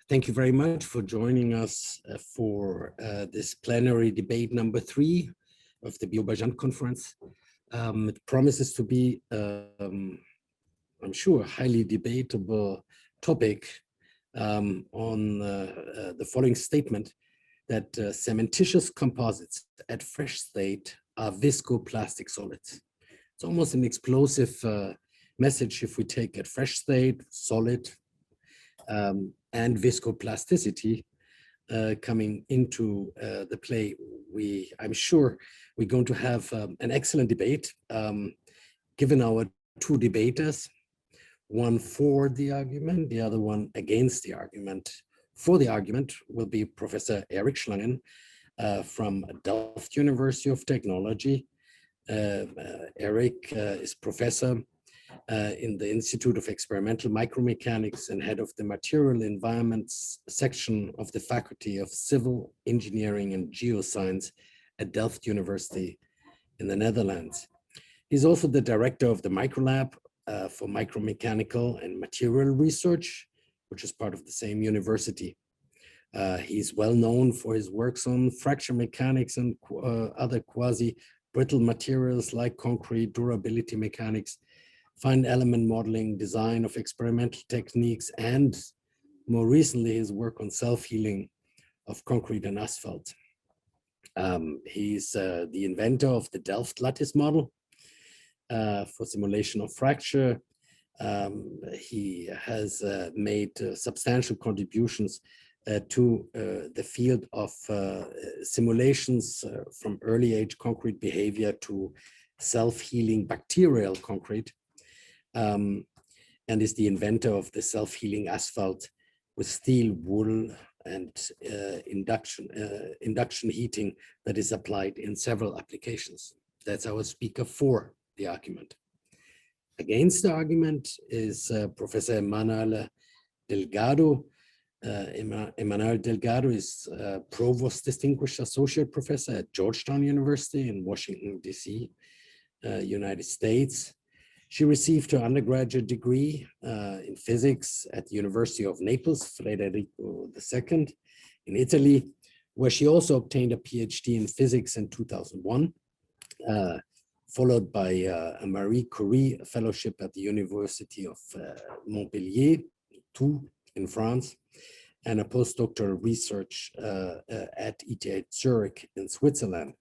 Thank you very much for joining us for this plenary debate number 3 of the Biot-Bazant conference. It promises to be, I'm sure, a highly debatable topic on the following statement that cementitious composites at fresh state are visco-plastic solids. It's almost an explosive message if we take at fresh state, solid, and viscoplasticity coming into the play. I'm sure we're going to have an excellent debate, given our two debaters, one for the argument, the other one against the argument. For the argument will be Professor Eric Schlangen from Delft University of Technology. Eric is professor in the Institute of Experimental Micromechanics and head of the Material Environments section of the Faculty of Civil Engineering and Geoscience at Delft University in the Netherlands. He's also the director of the Microlab for Micromechanical and Material Research, which is part of the same university. He's well known for his works on fracture mechanics and other quasi-brittle materials like concrete, durability mechanics, fine element modeling, design of experimental techniques, and more recently, his work on self-healing of concrete and asphalt. He's the inventor of the Delft lattice model for simulation of fracture. He has made substantial contributions to the field of simulations from early age concrete behavior to self-healing bacterial concrete. And is the inventor of the self-healing asphalt with steel, wool, and induction heating that is applied in several applications. That's our speaker for the argument. Against the argument is Professor Emanuel Delgado. Emanuel Delgado is Provost Distinguished Associate Professor at Georgetown University in Washington, D.C., United States. She received her undergraduate degree in physics at the University of Naples, Federico II, in Italy, where she also obtained a PhD in physics in 2001, followed by a Marie Curie Fellowship at the University of Montpellier, II, in France, and a postdoctoral research at ETH Zurich in Switzerland.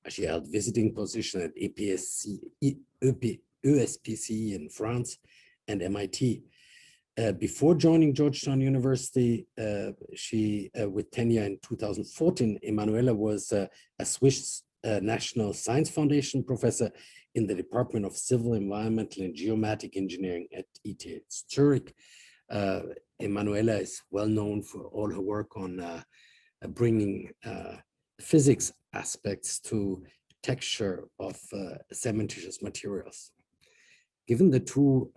She held visiting position at ESPC in France and MIT. Before joining Georgetown University, with tenure in 2014, Emanuela was a Swiss National Science Foundation professor in the Department of Civil, Environmental, and Geomatic Engineering at ETH Zurich. Emanuela is well known for all her work on bringing physics aspects to texture of cementitious materials. Given the two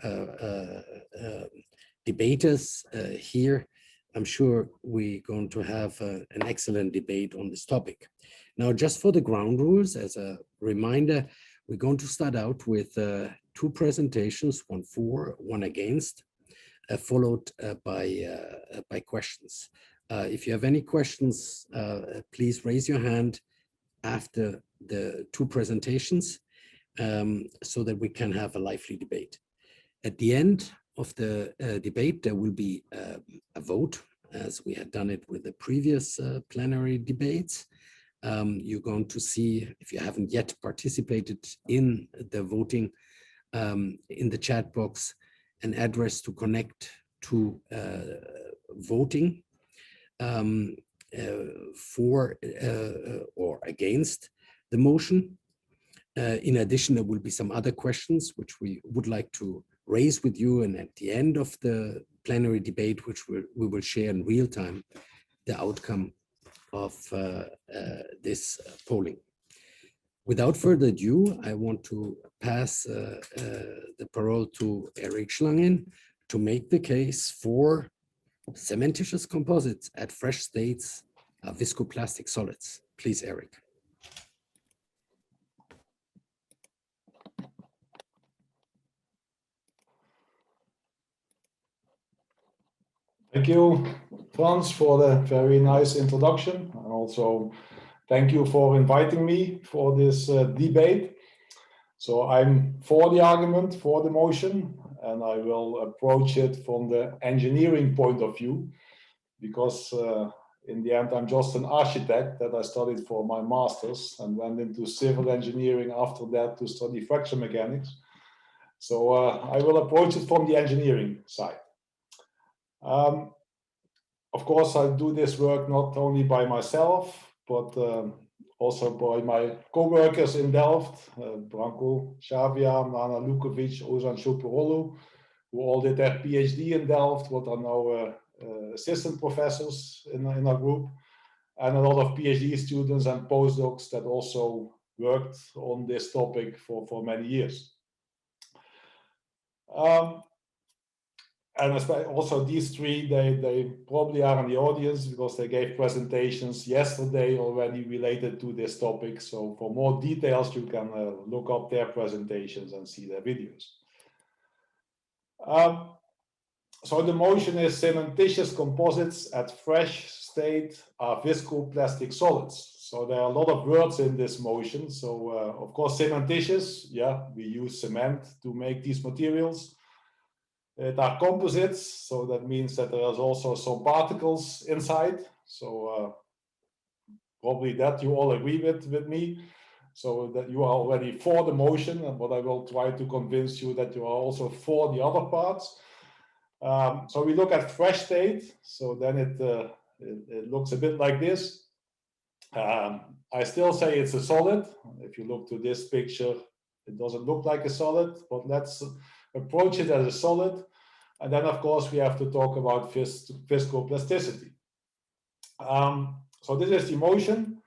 debaters here, I'm sure we're going to have an excellent debate on this topic. Now, just for the ground rules, as a reminder, we're going to start out with two presentations, one for, one against, followed by questions. If you have any questions, please raise your hand after the two presentations so that we can have a lively debate. At the end of the debate, there will be a vote, as we had done it with the previous plenary debates. You're going to see, if you haven't yet participated in the voting, in the chat box, an address to connect to voting for or against the motion. In addition, there will be some other questions which we would like to raise with you, and at the end of the plenary debate, which we will share in real time, the outcome of this polling. Without further ado, I want to pass the parole to Eric Schlangen to make the case for cementitious composites at fresh states are viscoplastic solids. Please, Eric. Thank you, Frans, for the very nice introduction. And also thank you for inviting me for this debate. So I'm for the argument, for the motion, and I will approach it from the engineering point of view, because in the end, I'm just an architect that I studied for my master's and went into civil engineering after that to study fracture mechanics. So I will approach it from the engineering side. Of course, I do this work not only by myself, but also by my co-workers in Delft, Branko Xavier, Nana Lukovic, Ozan Shoporolu, who all did their PhD in Delft, but are now assistant professors in our group, and a lot of PhD students and postdocs that also worked on this topic for many years. And also these three, they probably are in the audience because they gave presentations yesterday already related to this topic. So for more details, you can look up their presentations and see their videos. So the motion is cementitious composites at fresh state are visco-plastic solids. So there are a lot of words in this motion. So of course, cementitious, yeah, we use cement to make these materials. There are composites, so that means that there is also some particles inside. So probably that you all agree with me. So that you are already for the motion, but I will try to convince you that you are also for the other parts. So we look at fresh state. So then it looks a bit like this. I still say it's a solid. If you look to this picture, it doesn't look like a solid, but let's approach it as a solid. And then, of course, we have to talk about viscoplasticity. So this is the motion,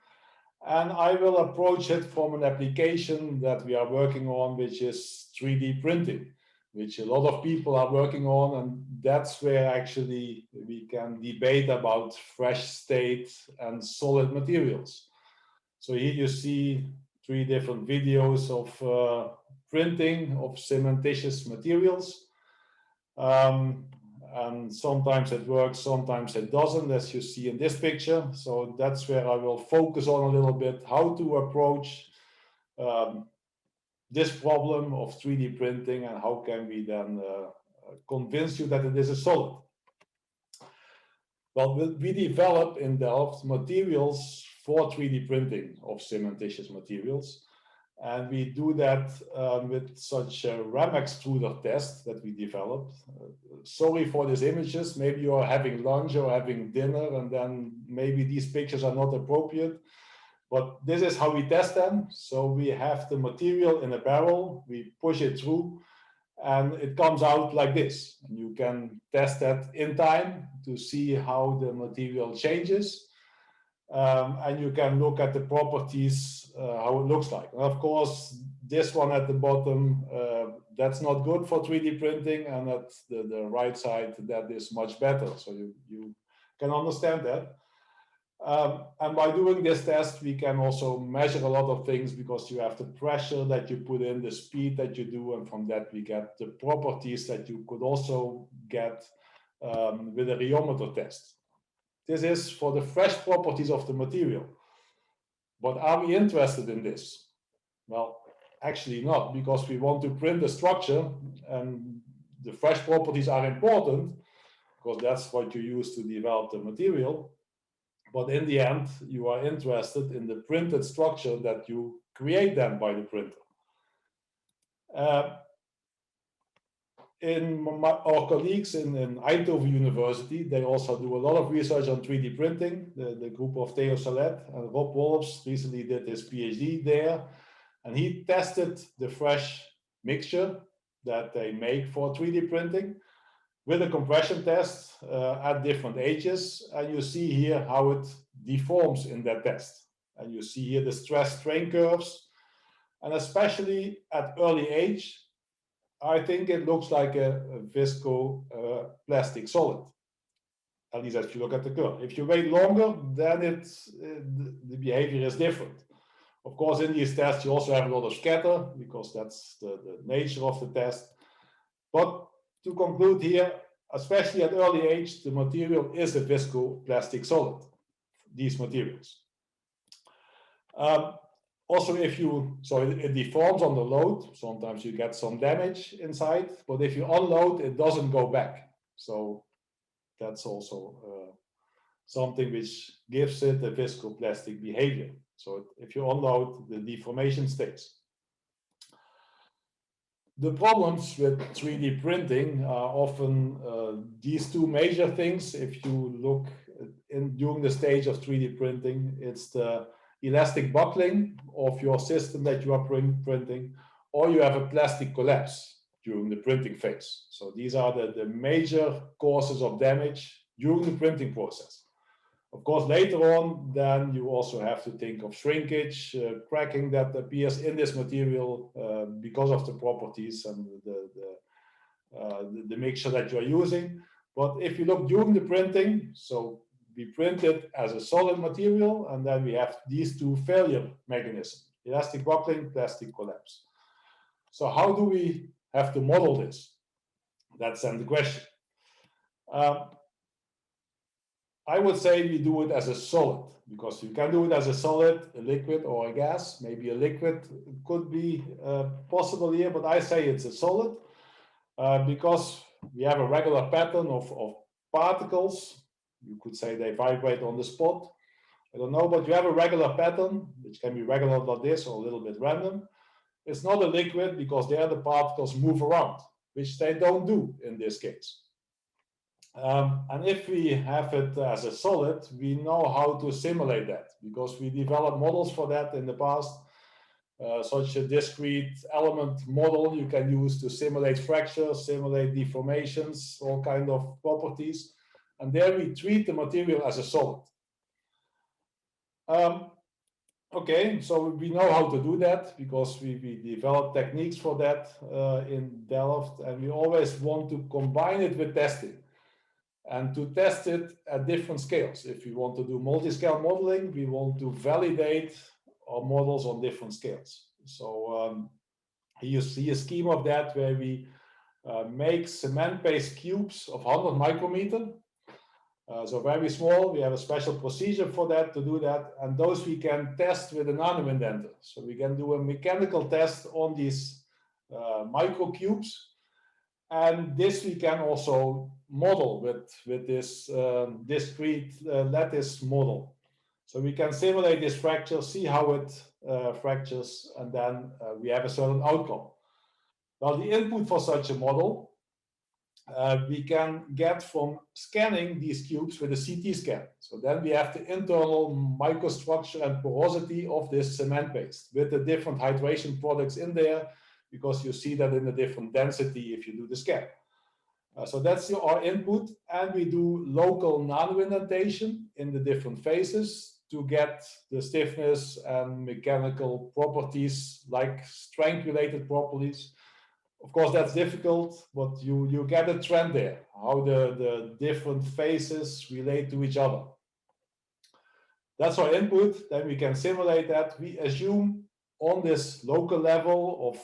and I will approach it from an application that we are working on, which is 3D printing, which a lot of people are working on, and that's where actually we can debate about fresh state and solid materials. So here you see 3 different videos of printing of cementitious materials. And sometimes it works, sometimes it doesn't, as you see in this picture. So that's where I will focus on a little bit how to approach this problem of 3D printing and how can we then convince you that it is a solid. Well, we develop in Delft materials for 3D printing of cementitious materials. And we do that with such a RAM extruder test that we developed. Sorry for these images. Maybe you are having lunch or having dinner, and then maybe these pictures are not appropriate. But this is how we test them. So we have the material in a barrel, we push it through, and it comes out like this. And you can test that in time to see how the material changes. And you can look at the properties, how it looks like. And of course, this one at the bottom, that's not good for 3D printing, and at the right side, that is much better. So you can understand that. And by doing this test, we can also measure a lot of things because you have the pressure that you put in, the speed that you do, and from that we get the properties that you could also get with a rheometer test. This is for the fresh properties of the material. But are we interested in this? Well, actually not, because we want to print a structure, and the fresh properties are important because that's what you use to develop the material. But in the end, you are interested in the printed structure that you create then by the printer. Our colleagues in Eindhoven University, they also do a lot of research on 3D printing. The group of Theo Salet and Rob Wolfs recently did his PhD there. And he tested the fresh mixture that they make for 3D printing with a compression test at different ages. And you see here how it deforms in that test. And you see here the stress strain curves. And especially at early age, I think it looks like a visco-plastic solid. At least if you look at the curve. If you wait longer, then the behavior is different. Of course, in these tests, you also have a lot of scatter because that's the nature of the test. But to conclude here, especially at early age, the material is a visco-plastic solid, these materials. Also, so it deforms under load. Sometimes you get some damage inside, but if you unload, it doesn't go back. So that's also something which gives it a visco-plastic behavior. So if you unload, the deformation stays. The problems with 3D printing are often these two major things. If you look during the stage of 3D printing, it's the elastic buckling of your system that you are printing, or you have a plastic collapse during the printing phase. So these are the major causes of damage during the printing process. Of course, later on, then you also have to think of shrinkage, cracking that appears in this material because of the properties and the mixture that you are using. But if you look during the printing, so we print it as a solid material, and then we have these two failure mechanisms: elastic buckling, plastic collapse. So how do we have to model this? That's then the question. I would say we do it as a solid, because you can do it as a solid, a liquid, or a gas. Maybe a liquid could be possible here, but I say it's a solid because we have a regular pattern of particles. You could say they vibrate on the spot. I don't know, but you have a regular pattern, which can be regular like this or a little bit random. It's not a liquid because there the particles move around, which they don't do in this case. And if we have it as a solid, we know how to simulate that, because we developed models for that in the past. Such a discrete element model you can use to simulate fractures, simulate deformations, all kinds of properties. And there we treat the material as a solid. Okay, so we know how to do that because we developed techniques for that in Delft, and we always want to combine it with testing and to test it at different scales. If we want to do multi-scale modeling, we want to validate our models on different scales. So here you see a scheme of that where we make cement-based cubes of 100 micrometer. So very small. We have a special procedure for that, to do that, and those we can test with a nano-indenter. So we can do a mechanical test on these micro cubes, and this we can also model with this discrete lattice model. So we can simulate this fracture, see how it fractures, and then we have a certain outcome. Now the input for such a model we can get from scanning these cubes with a CT scan. So then we have the internal microstructure and porosity of this cement paste with the different hydration products in there, because you see that in a different density if you do the scan. So that's our input, and we do local nano-indentation in the different phases to get the stiffness and mechanical properties like strength-related properties. Of course, that's difficult, but you get a trend there, how the different phases relate to each other. That's our input. Then we can simulate that. We assume on this local level of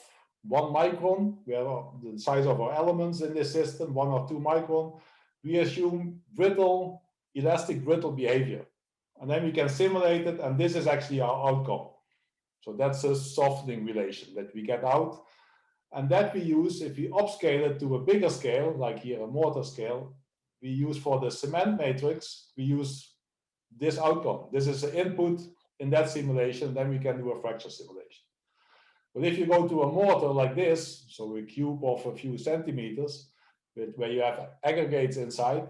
1 micron, we have the size of our elements in this system, 1 or 2 micron, we assume brittle, elastic brittle behavior. And then we can simulate it, and this is actually our outcome. So that's a softening relation that we get out. And that we use, if we upscale it to a bigger scale, like here a mortar scale, we use for the cement matrix, we use this outcome. This is the input in that simulation, then we can do a fracture simulation. But if you go to a mortar like this, so a cube of a few centimeters, where you have aggregates inside,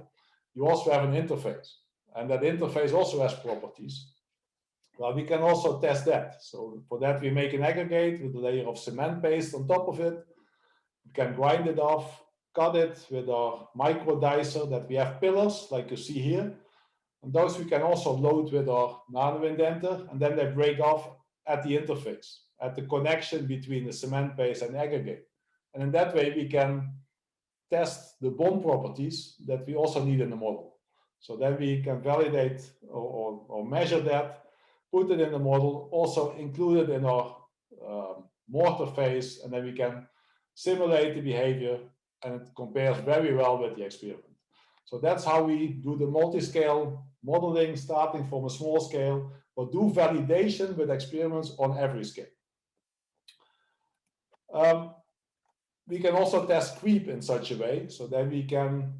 you also have an interface. And that interface also has properties. Well, we can also test that. So for that, we make an aggregate with a layer of cement paste on top of it. We can grind it off, cut it with our micro dicer that we have pillars, like you see here. And those we can also load with our nano-indenter, and then they break off at the interface, at the connection between the cement paste and aggregate. And in that way, we can test the bond properties that we also need in the model. So then we can validate or measure that, put it in the model, also include it in our mortar phase, and then we can simulate the behavior, and it compares very well with the experiment. So that's how we do the multi-scale modeling, starting from a small scale, but do validation with experiments on every scale. We can also test creep in such a way, so then we can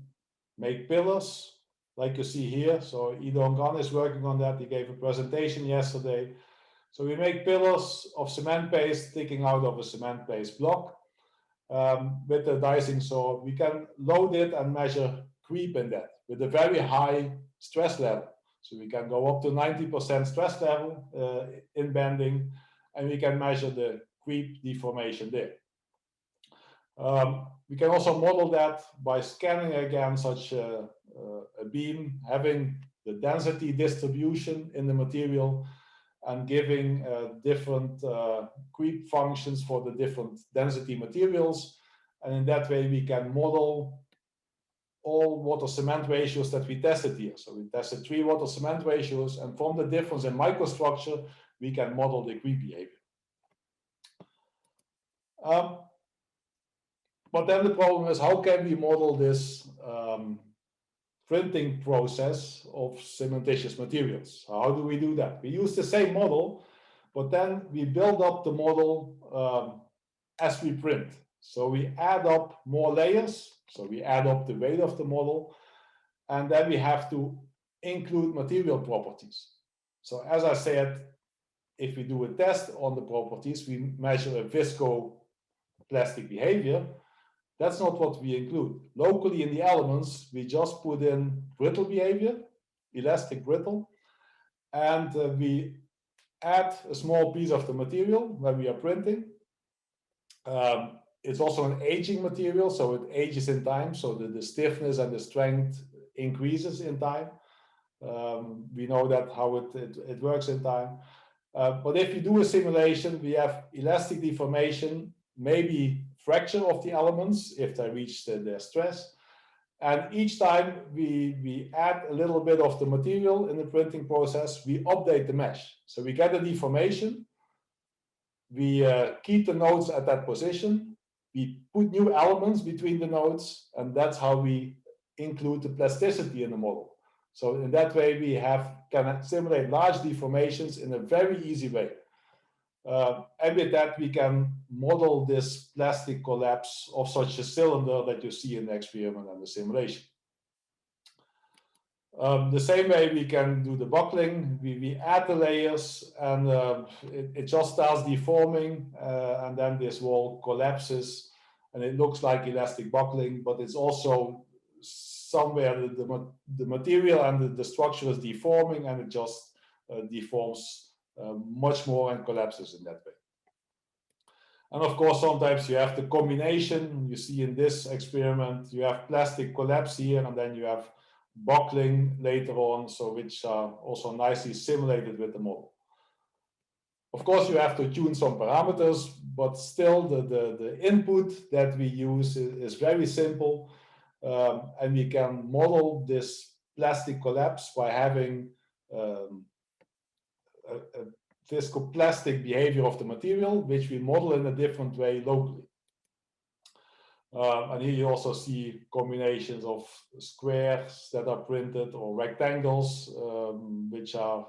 make pillars, like you see here. So Ido Ngan is working on that. He gave a presentation yesterday. So we make pillars of cement paste sticking out of a cement paste block with the dicing. So we can load it and measure creep in that with a very high stress level. So we can go up to 90% stress level in bending, and we can measure the creep deformation there. We can also model that by scanning again such a beam, having the density distribution in the material, and giving different creep functions for the different density materials. And in that way, we can model all water cement ratios that we tested here. So we tested 3 water cement ratios, and from the difference in microstructure, we can model the creep behavior. But then the problem is, how can we model this printing process of cementitious materials? How do we do that? We use the same model, but then we build up the model as we print. So we add up more layers. So we add up the weight of the model, and then we have to include material properties. So as I said, if we do a test on the properties, we measure a visco-plastic behavior. That's not what we include. Locally in the elements, we just put in brittle behavior, elastic brittle, and we add a small piece of the material when we are printing. It's also an aging material, so it ages in time, so the stiffness and the strength increases in time. We know that how it works in time. But if you do a simulation, we have elastic deformation, maybe fracture of the elements if they reach their stress. And each time we add a little bit of the material in the printing process, we update the mesh. So we get a deformation, we keep the nodes at that position, we put new elements between the nodes, and that's how we include the plasticity in the model. So in that way, we can simulate large deformations in a very easy way. And with that, we can model this plastic collapse of such a cylinder that you see in the experiment and the simulation. The same way we can do the buckling. We add the layers, and it just starts deforming, and then this wall collapses, and it looks like elastic buckling, but it's also somewhere the material and the structure is deforming, and it just deforms much more and collapses in that way. And of course, sometimes you have the combination. You see in this experiment, you have plastic collapse here, and then you have buckling later on, so which are also nicely simulated with the model. Of course, you have to tune some parameters, but still the input that we use is very simple, and we can model this plastic collapse by having a visco-plastic behavior of the material, which we model in a different way locally. And here you also see combinations of squares that are printed or rectangles, which are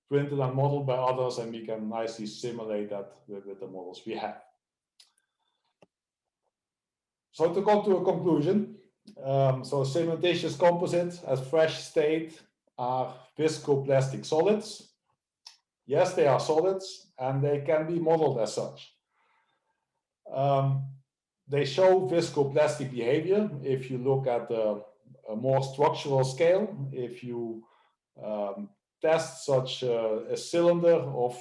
printed and modeled by others, and we can nicely simulate that with the models we have. So to come to a conclusion, so cementitious composites as fresh state are visco-plastic solids. Yes, they are solids, and they can be modeled as such. They show visco-plastic behavior if you look at a more structural scale. If you test such a cylinder of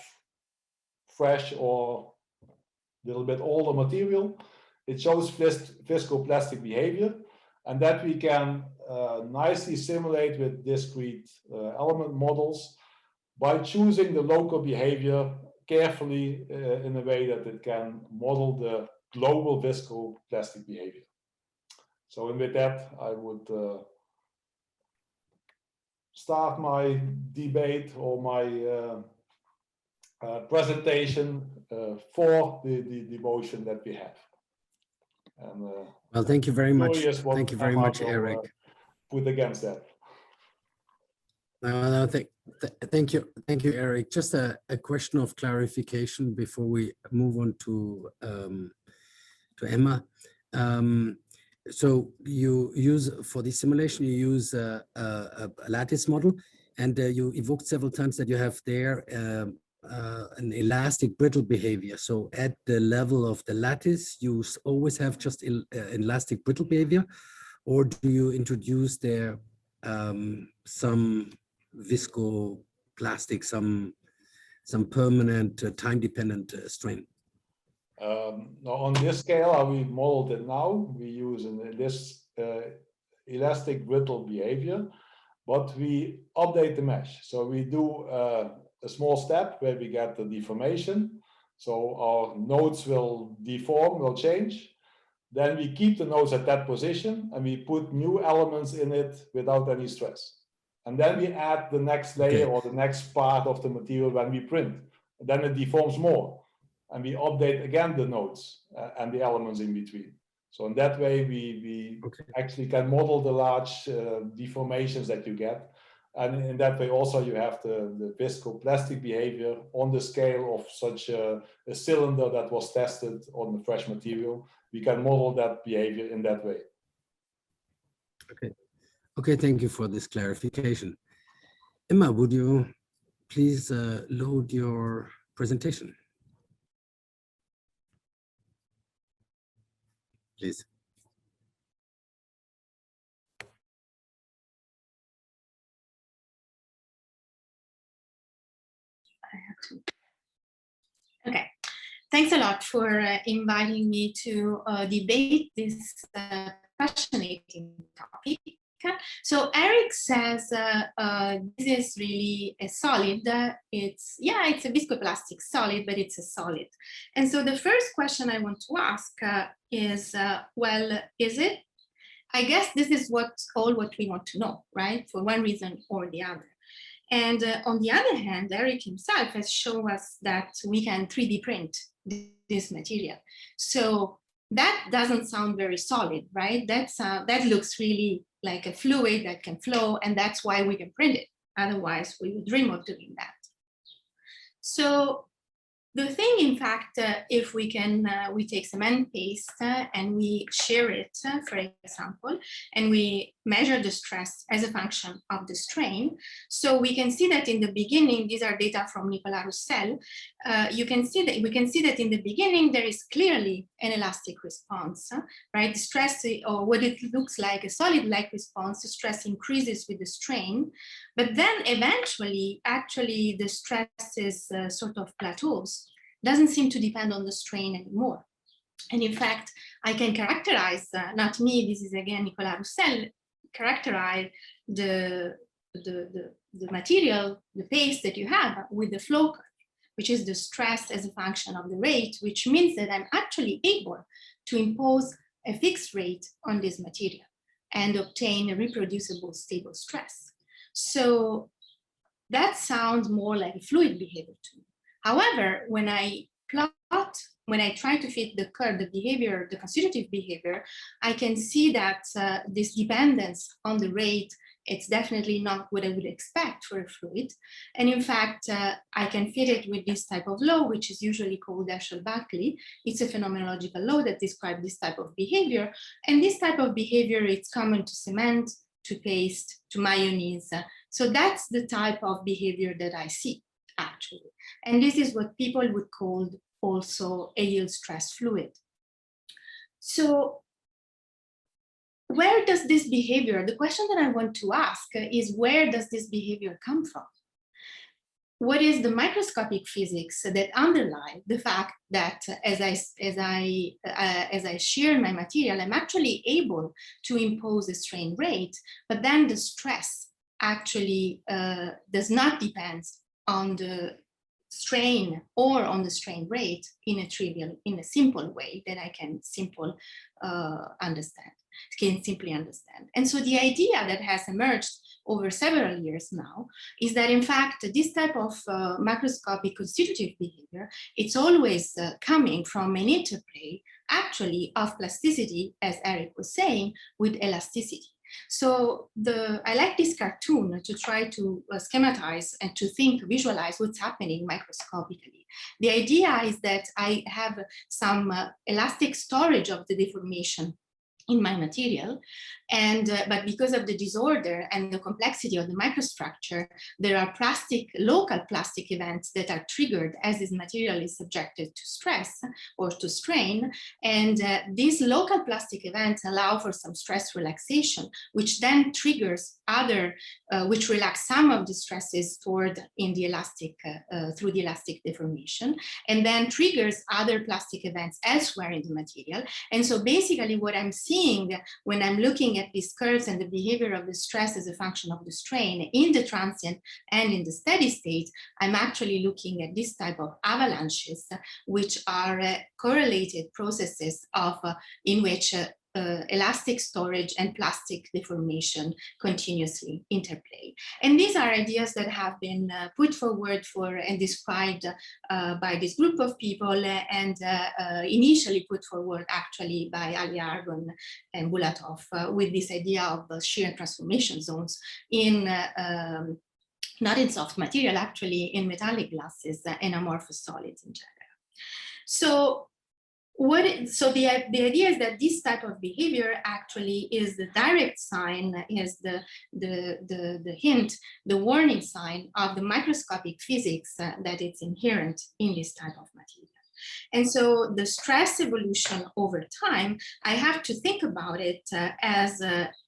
fresh or a little bit older material, it shows visco-plastic behavior, and that we can nicely simulate with discrete element models by choosing the local behavior carefully in a way that it can model the global visco-plastic behavior. So, and with that, I would start my debate or my presentation for the motion that we have. And well, thank you very much. Thank you very much, Eric. Put against that. No, thank you, Eric. Just a question of clarification before we move on to Emma. So you use, for the simulation, you use a lattice model, and you evoked several times that you have there an elastic brittle behavior. So at the level of the lattice, you always have just elastic brittle behavior, or do you introduce there some visco-plastic, some permanent time-dependent strain? On this scale, how we modeled it now, we use this elastic brittle behavior, but we update the mesh. So we do a small step where we get the deformation. So our nodes will deform, will change. Then we keep the nodes at that position and we put new elements in it without any stress. And then we add the next layer or the next part of the material when we print. And then it deforms more. And we update again the nodes and the elements in between. So in that way, we actually can model the large deformations that you get. And in that way also you have the visco-plastic behavior on the scale of such a cylinder that was tested on the fresh material. We can model that behavior in that way. Okay, thank you for this clarification. Emma, would you please load your presentation? Please. Okay, thanks a lot for inviting me to debate this fascinating topic. So Eric says this is really a solid. It's a viscoplastic solid, but it's a solid. And so the first question I want to ask is, well, is it? I guess this is what we want to know, right? For one reason or the other. And on the other hand, Eric himself has shown us that we can 3D print this material. So that doesn't sound very solid, right? That looks really like a fluid that can flow, and that's why we can print it. Otherwise, we would dream of doing that. So the thing, in fact, if we take cement paste and we shear it, for example, and we measure the stress as a function of the strain. So we can see that in the beginning, these are data from Nicolas Roussel. We can see that in the beginning, there is clearly an elastic response, right? The stress, or what it looks like, a solid-like response, the stress increases with the strain. But then eventually, actually, the stress is sort of plateaus, doesn't seem to depend on the strain anymore. And in fact, I can characterize, not me, this is again Nicolas Roussel, characterize the material, the paste that you have with the flow curve, which is the stress as a function of the rate, which means that I'm actually able to impose a fixed rate on this material and obtain a reproducible stable stress. So that sounds more like a fluid behavior to me. However, when I try to fit the curve, the behavior, the constitutive behavior, I can see that this dependence on the rate, it's definitely not what I would expect for a fluid. And in fact, I can fit it with this type of law, which is usually called Herschel-Buckley. It's a phenomenological law that describes this type of behavior. And this type of behavior, it's common to cement, to paste, to mayonnaise. So that's the type of behavior that I see, actually. And this is what people would call also a yield stress fluid. So where does this behavior, the question that I want to ask is, where does this behavior come from? What is the microscopic physics that underlie the fact that as I shear my material, I'm actually able to impose a strain rate, but then the stress actually does not depend on the strain or on the strain rate in a simple way that I can understand. can simply understand. And so the idea that has emerged over several years now is that in fact this type of macroscopic constitutive behavior, it's always coming from an interplay actually of plasticity, as Eric was saying, with elasticity. So I like this cartoon to try to schematize and to visualize what's happening microscopically. The idea is that I have some elastic storage of the deformation in my material, and but because of the disorder and the complexity of the microstructure, there are local plastic events that are triggered as this material is subjected to stress or to strain, and these local plastic events allow for some stress relaxation, which then triggers which relax some of the stresses through the elastic deformation, and then triggers other plastic events elsewhere in the material. And so basically what I'm seeing when I'm looking at these curves and the behavior of the stress as a function of the strain in the transient and in the steady state, I'm actually looking at this type of avalanches, which are correlated processes in which elastic storage and plastic deformation continuously interplay. And these are ideas that have been put forward and described by this group of people and initially put forward actually by Ali Argon and Bulatov with this idea of shear transformation zones in not in soft material, actually in metallic glasses and amorphous solids in general. So the idea is that this type of behavior actually is the direct sign, is the hint, the warning sign of the microscopic physics that it's inherent in this type of material. And so the stress evolution over time, I have to think about it as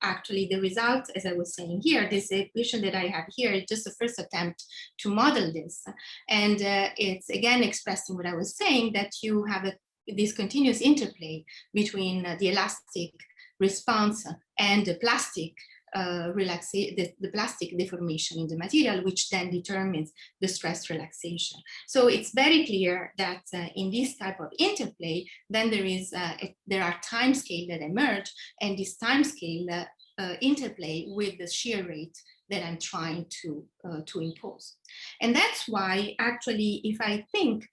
actually the result, as I was saying here, this equation that I have here is just the first attempt to model this. And it's again expressing what I was saying, that you have this continuous interplay between the elastic response and the plastic the plastic deformation in the material, which then determines the stress relaxation. So it's very clear that in this type of interplay, then there are time scales that emerge, and this time scale interplay with the shear rate that I'm trying to impose. And that's why actually, if I think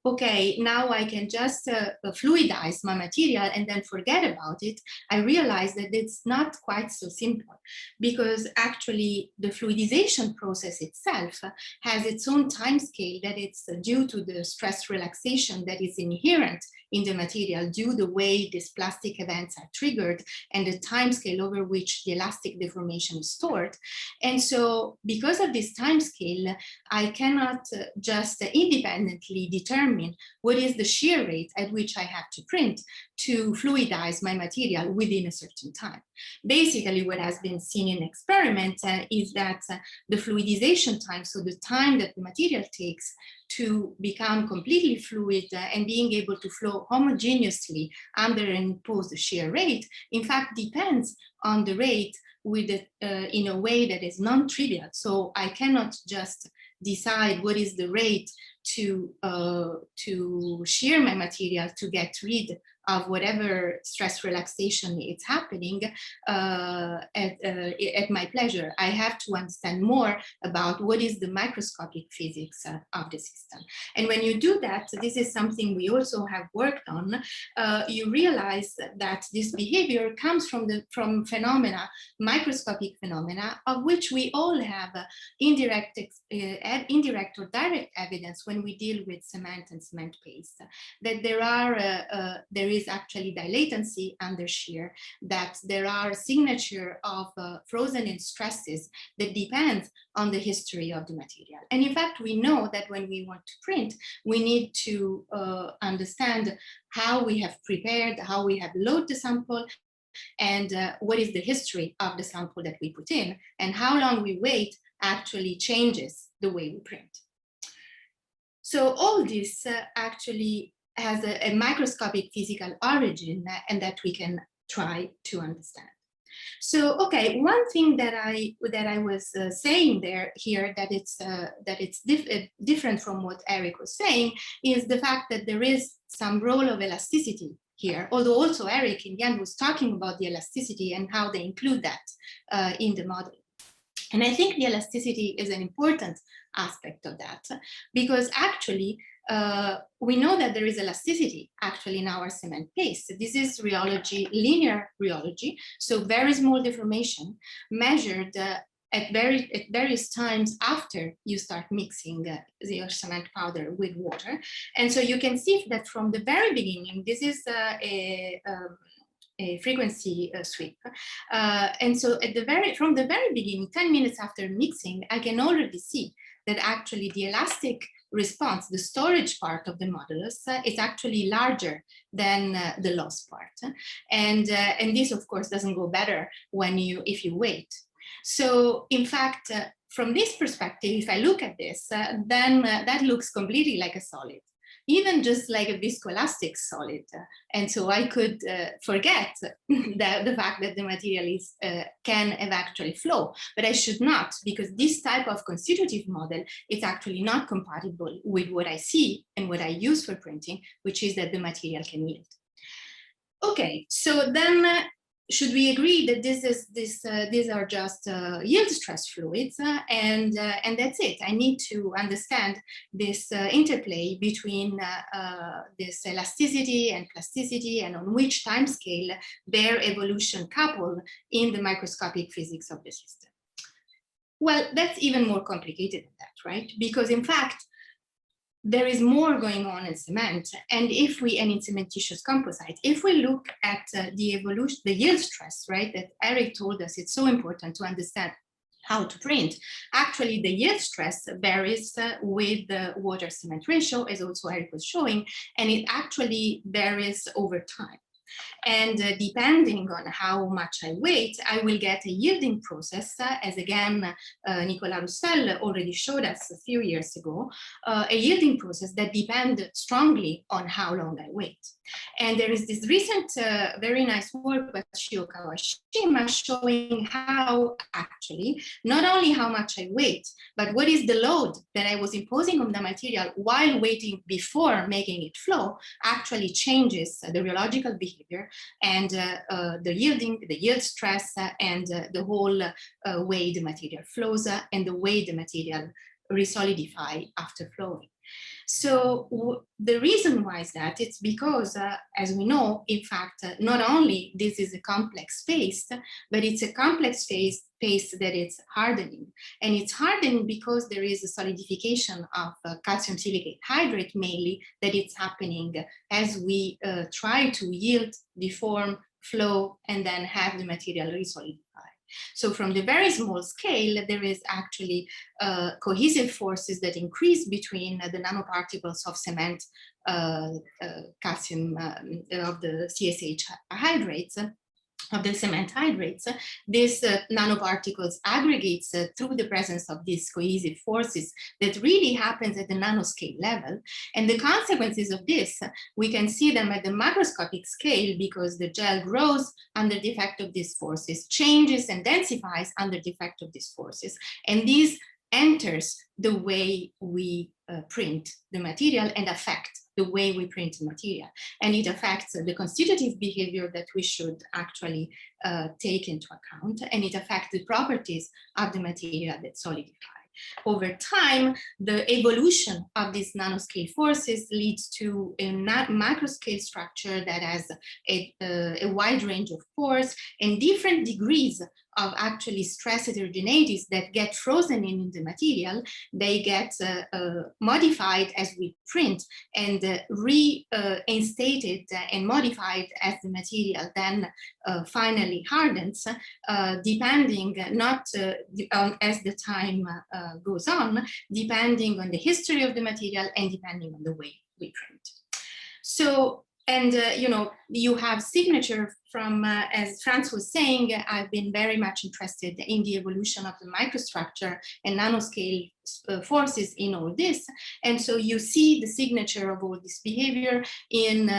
okay, now I can just fluidize my material and then forget about it, I realize that it's not quite so simple, because actually the fluidization process itself has its own time scale, that it's due to the stress relaxation that is inherent in the material due to the way these plastic events are triggered and the time scale over which the elastic deformation is stored. And so because of this time scale, I cannot just independently determine what is the shear rate at which I have to print to fluidize my material within a certain time. Basically, what has been seen in experiments is that the fluidization time, so the time that the material takes to become completely fluid and being able to flow homogeneously under an imposed shear rate, in fact, depends on the rate in a way that is non-trivial. So I cannot just decide what is the rate to shear my material to get rid of whatever stress relaxation is happening at my pleasure. I have to understand more about what is the microscopic physics of the system. And when you do that, this is something we also have worked on, you realize that this behavior comes from phenomena, microscopic phenomena, of which we all have indirect or direct evidence when we deal with cement and cement paste, that there is actually dilatancy under shear, that there are signature of frozen-in stresses that depends on the history of the material. And in fact, we know that when we want to print, we need to understand how we have prepared, how we have loaded the sample, and what is the history of the sample that we put in, and how long we wait actually changes the way we print. So all this actually has a microscopic physical origin, and that we can try to understand. So, okay, one thing that I was saying here that it's different from what Eric was saying is the fact that there is some role of elasticity here, although also Eric in the end was talking about the elasticity and how they include that in the model. And I think the elasticity is an important aspect of that, because actually we know that there is elasticity actually in our cement paste. This is rheology, linear rheology, so very small deformation measured at various times after you start mixing your cement powder with water. And so you can see that from the very beginning, this is a frequency sweep. And so from the very beginning, 10 minutes after mixing, I can already see that actually the elastic response, the storage part of the modulus, is actually larger than the loss part. And this, of course, doesn't go better if you wait. So in fact, from this perspective, if I look at this, then that looks completely like a solid, even just like a viscoelastic solid. And so I could forget the fact that the material can eventually flow, but I should not, because this type of constitutive model is actually not compatible with what I see and what I use for printing, which is that the material can yield. Okay, so then should we agree that these are just yield stress fluids, and that's it? I need to understand this interplay between this elasticity and plasticity, and on which time scale their evolution couple in the microscopic physics of the system. Well, that's even more complicated than that, right? Because in fact, there is more going on in cement, and in cementitious composite, if we look at the evolution, the yield stress, right, that Eric told us it's so important to understand how to print. Actually, the yield stress varies with the water cement ratio, as also Eric was showing, and it actually varies over time. And depending on how much I wait, I will get a yielding process, as again, Nicolas Roussel already showed us a few years ago, a yielding process that depends strongly on how long I wait. And there is this recent very nice work by Shio Kawashima showing how actually, not only how much I wait, but what is the load that I was imposing on the material while waiting before making it flow actually changes the rheological behavior and the yield stress, and the whole way the material flows and the way the material resolidify after flowing. So the reason why is that it's because, as we know, in fact, not only this is a complex paste, but it's a complex paste that is hardening. And it's hardening because there is a solidification of calcium silicate hydrate mainly that it's happening as we try to yield, deform, flow, and then have the material resolidify. So from the very small scale, there is actually cohesive forces that increase between the nanoparticles of cement, calcium, of the CSH hydrates, of the cement hydrates. These nanoparticles aggregates through the presence of these cohesive forces that really happens at the nanoscale level. And the consequences of this, we can see them at the macroscopic scale because the gel grows under the effect of these forces, changes and densifies under the effect of these forces. And this enters the way we print the material and affect the way we print the material. And it affects the constitutive behavior that we should actually take into account. And it affects the properties of the material that solidify. Over time, the evolution of these nanoscale forces leads to a macroscale structure that has a wide range of pores and different degrees of actually stress heterogeneities that get frozen in the material. They get modified as we print and reinstated and modified as the material then finally hardens, depending not on as the time goes on, depending on the history of the material and depending on the way we print. So, and you know, you have signature as Franz was saying, I've been very much interested in the evolution of the microstructure and nanoscale forces in all this. And so you see the signature of all this behavior in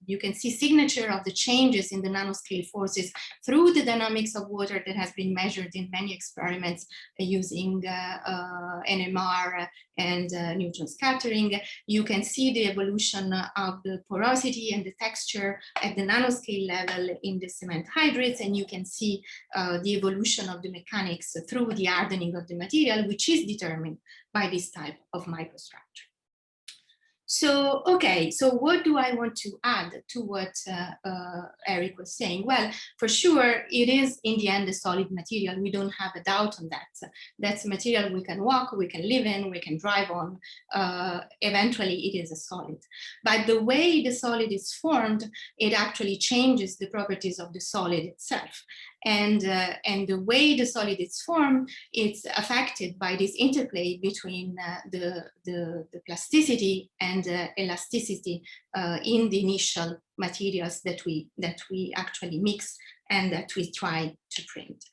you can see signature of the changes in the nanoscale forces through the dynamics of water that has been measured in many experiments using NMR and neutron scattering. You can see the evolution of the porosity and the texture at the nanoscale level in the cement hydrates, and you can see the evolution of the mechanics through the hardening of the material, which is determined by this type of microstructure. So, okay, so what do I want to add to what Eric was saying? Well, for sure, it is in the end a solid material. We don't have a doubt on that. That's a material we can walk, we can live in, we can drive on. Eventually, it is a solid. But the way the solid is formed, it actually changes the properties of the solid itself. And the way the solid is formed, it's affected by this interplay between the plasticity and elasticity in the initial materials that we actually mix and that we try to print.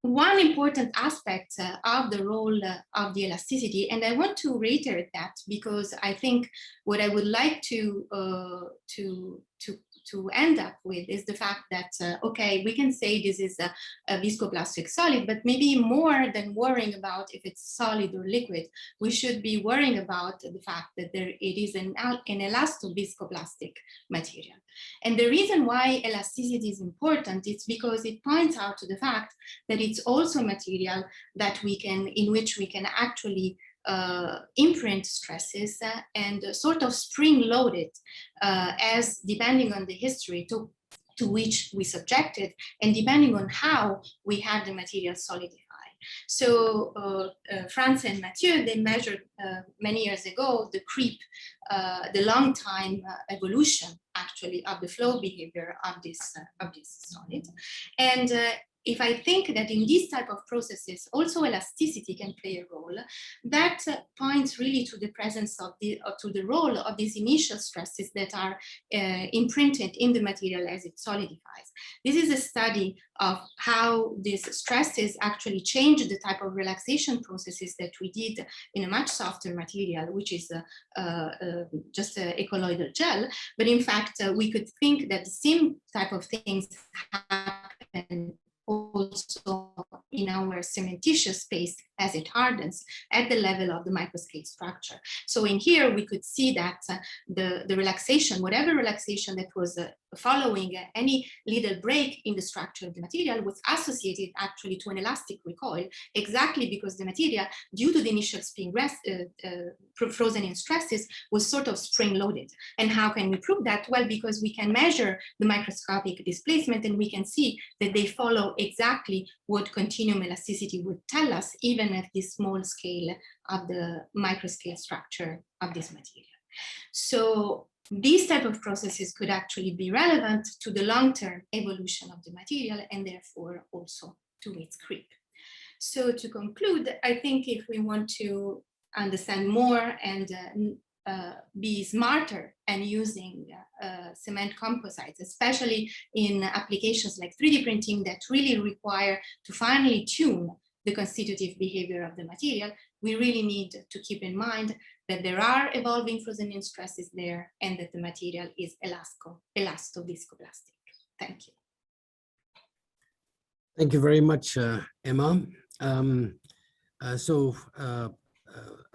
One important aspect of the role of the elasticity, and I want to reiterate that because I think what I would like to end up with is the fact that, okay, we can say this is a viscoplastic solid, but maybe more than worrying about if it's solid or liquid, we should be worrying about the fact that it is an elastoviscoplastic material. And the reason why elasticity is important is because it points out to the fact that it's also a material that in which we can actually imprint stresses and sort of spring load it as depending on the history to which we subjected and depending on how we have the material solidify. So Franz and Mathieu, they measured many years ago the creep, the long time evolution actually of the flow behavior of this solid. And if I think that in these type of processes, also elasticity can play a role, that points really to the presence of to the role of these initial stresses that are imprinted in the material as it solidifies. This is a study of how these stresses actually change the type of relaxation processes that we did in a much softer material, which is just a colloidal gel. But in fact, we could think that the same type of things happen also in our cementitious space as it hardens at the level of the microscale structure. So in here, we could see that the relaxation, whatever relaxation that was following any little break in the structure of the material was associated actually to an elastic recoil, exactly because the material, due to the initial spring frozen in stresses, was sort of spring loaded. And how can we prove that? Well, because we can measure the microscopic displacement and we can see that they follow exactly what continuum elasticity would tell us, even at this small scale of the microscale structure of this material. So these type of processes could actually be relevant to the long-term evolution of the material and therefore also to its creep. So to conclude, I think if we want to understand more and be smarter and using cement composites, especially in applications like 3D printing that really require to finely tune the constitutive behavior of the material, we really need to keep in mind that there are evolving frozen-in stresses there and that the material is elastoviscoplastic. Thank you. Thank you very much, Emma.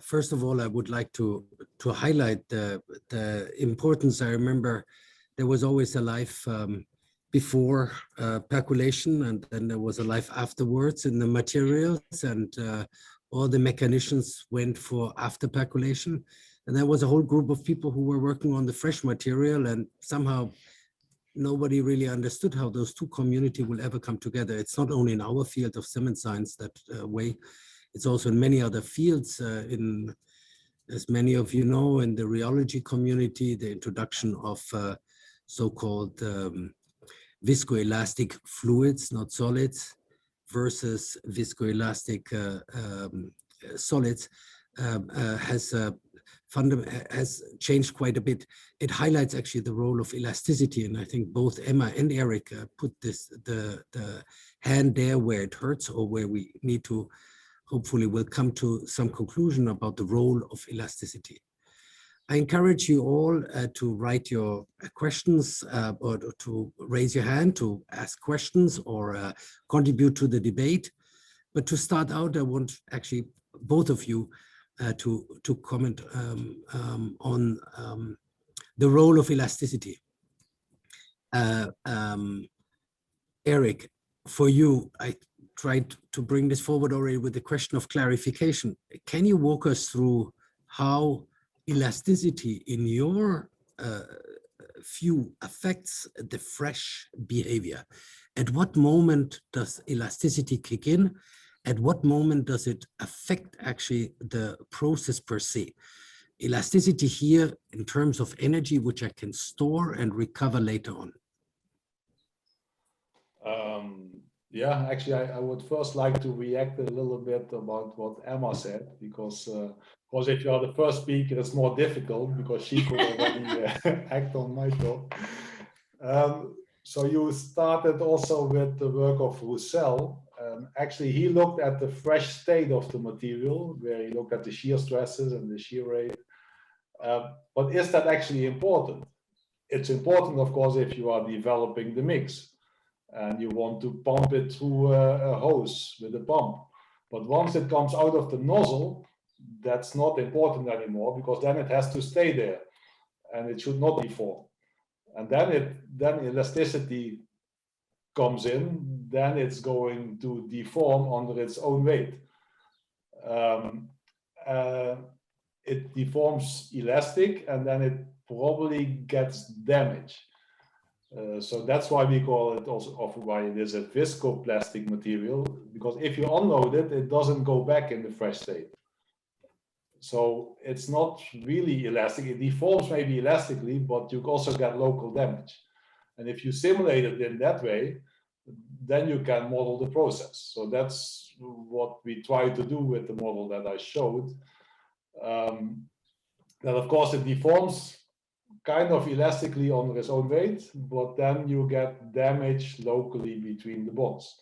First of all, I would like to highlight the importance. I remember there was always a life before percolation, and then there was a life afterwards in the materials, and all the mechanicians went for after percolation. And there was a whole group of people who were working on the fresh material, and somehow nobody really understood how those two communities will ever come together. It's not only in our field of cement science that way, it's also in many other fields. As many of you know, in the rheology community, the introduction of so-called viscoelastic fluids, not solids, versus viscoelastic solids has has changed quite a bit. It highlights actually the role of elasticity, and I think both Emma and Eric put the hand there where it hurts, or where we need to, hopefully will come to some conclusion about the role of elasticity. I encourage you all to write your questions or to raise your hand to ask questions or contribute to the debate. But to start out, I want actually both of you to comment on the role of elasticity. Eric, for you, I tried to bring this forward already with the question of clarification. Can you walk us through how elasticity in your view affects the fresh behavior? At what moment does elasticity kick in? At what moment does it affect actually the process per se? Elasticity here in terms of energy, which I can store and recover later on. Yeah, actually, I would first like to react a little bit about what Emma said, because if you are the first speaker, it's more difficult because she could already act on my talk. So you started also with the work of Roussel. Actually, he looked at the fresh state of the material, where he looked at the shear stresses and the shear rate. But is that actually important? It's important, of course, if you are developing the mix and you want to pump it through a hose with a pump. But once it comes out of the nozzle, that's not important anymore, because then it has to stay there and it should not deform. And then elasticity comes in, then it's going to deform under its own weight. It deforms elastic, and then it probably gets damaged. So that's why we call it also, why it is a visco-plastic material, because if you unload it, it doesn't go back in the fresh state. So it's not really elastic. It deforms maybe elastically, but you also get local damage. And if you simulate it in that way, then you can model the process. So that's what we try to do with the model that I showed. That of course it deforms kind of elastically under its own weight, but then you get damage locally between the bonds.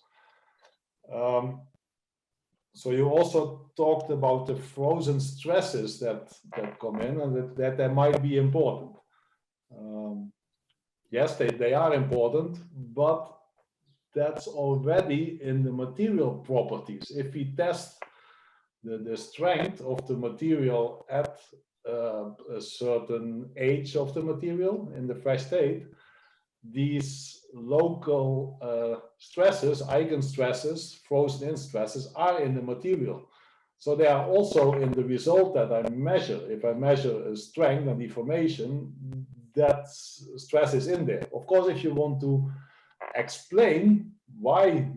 So you also talked about the frozen stresses that come in, and that they might be important. Yes, they are important, but that's already in the material properties. If we test the strength of the material at a certain age of the material in the fresh state, these local stresses, eigenstresses, frozen in stresses, are in the material. So they are also in the result that I measure. If I measure a strength and deformation, that stress is in there. Of course, if you want to explain why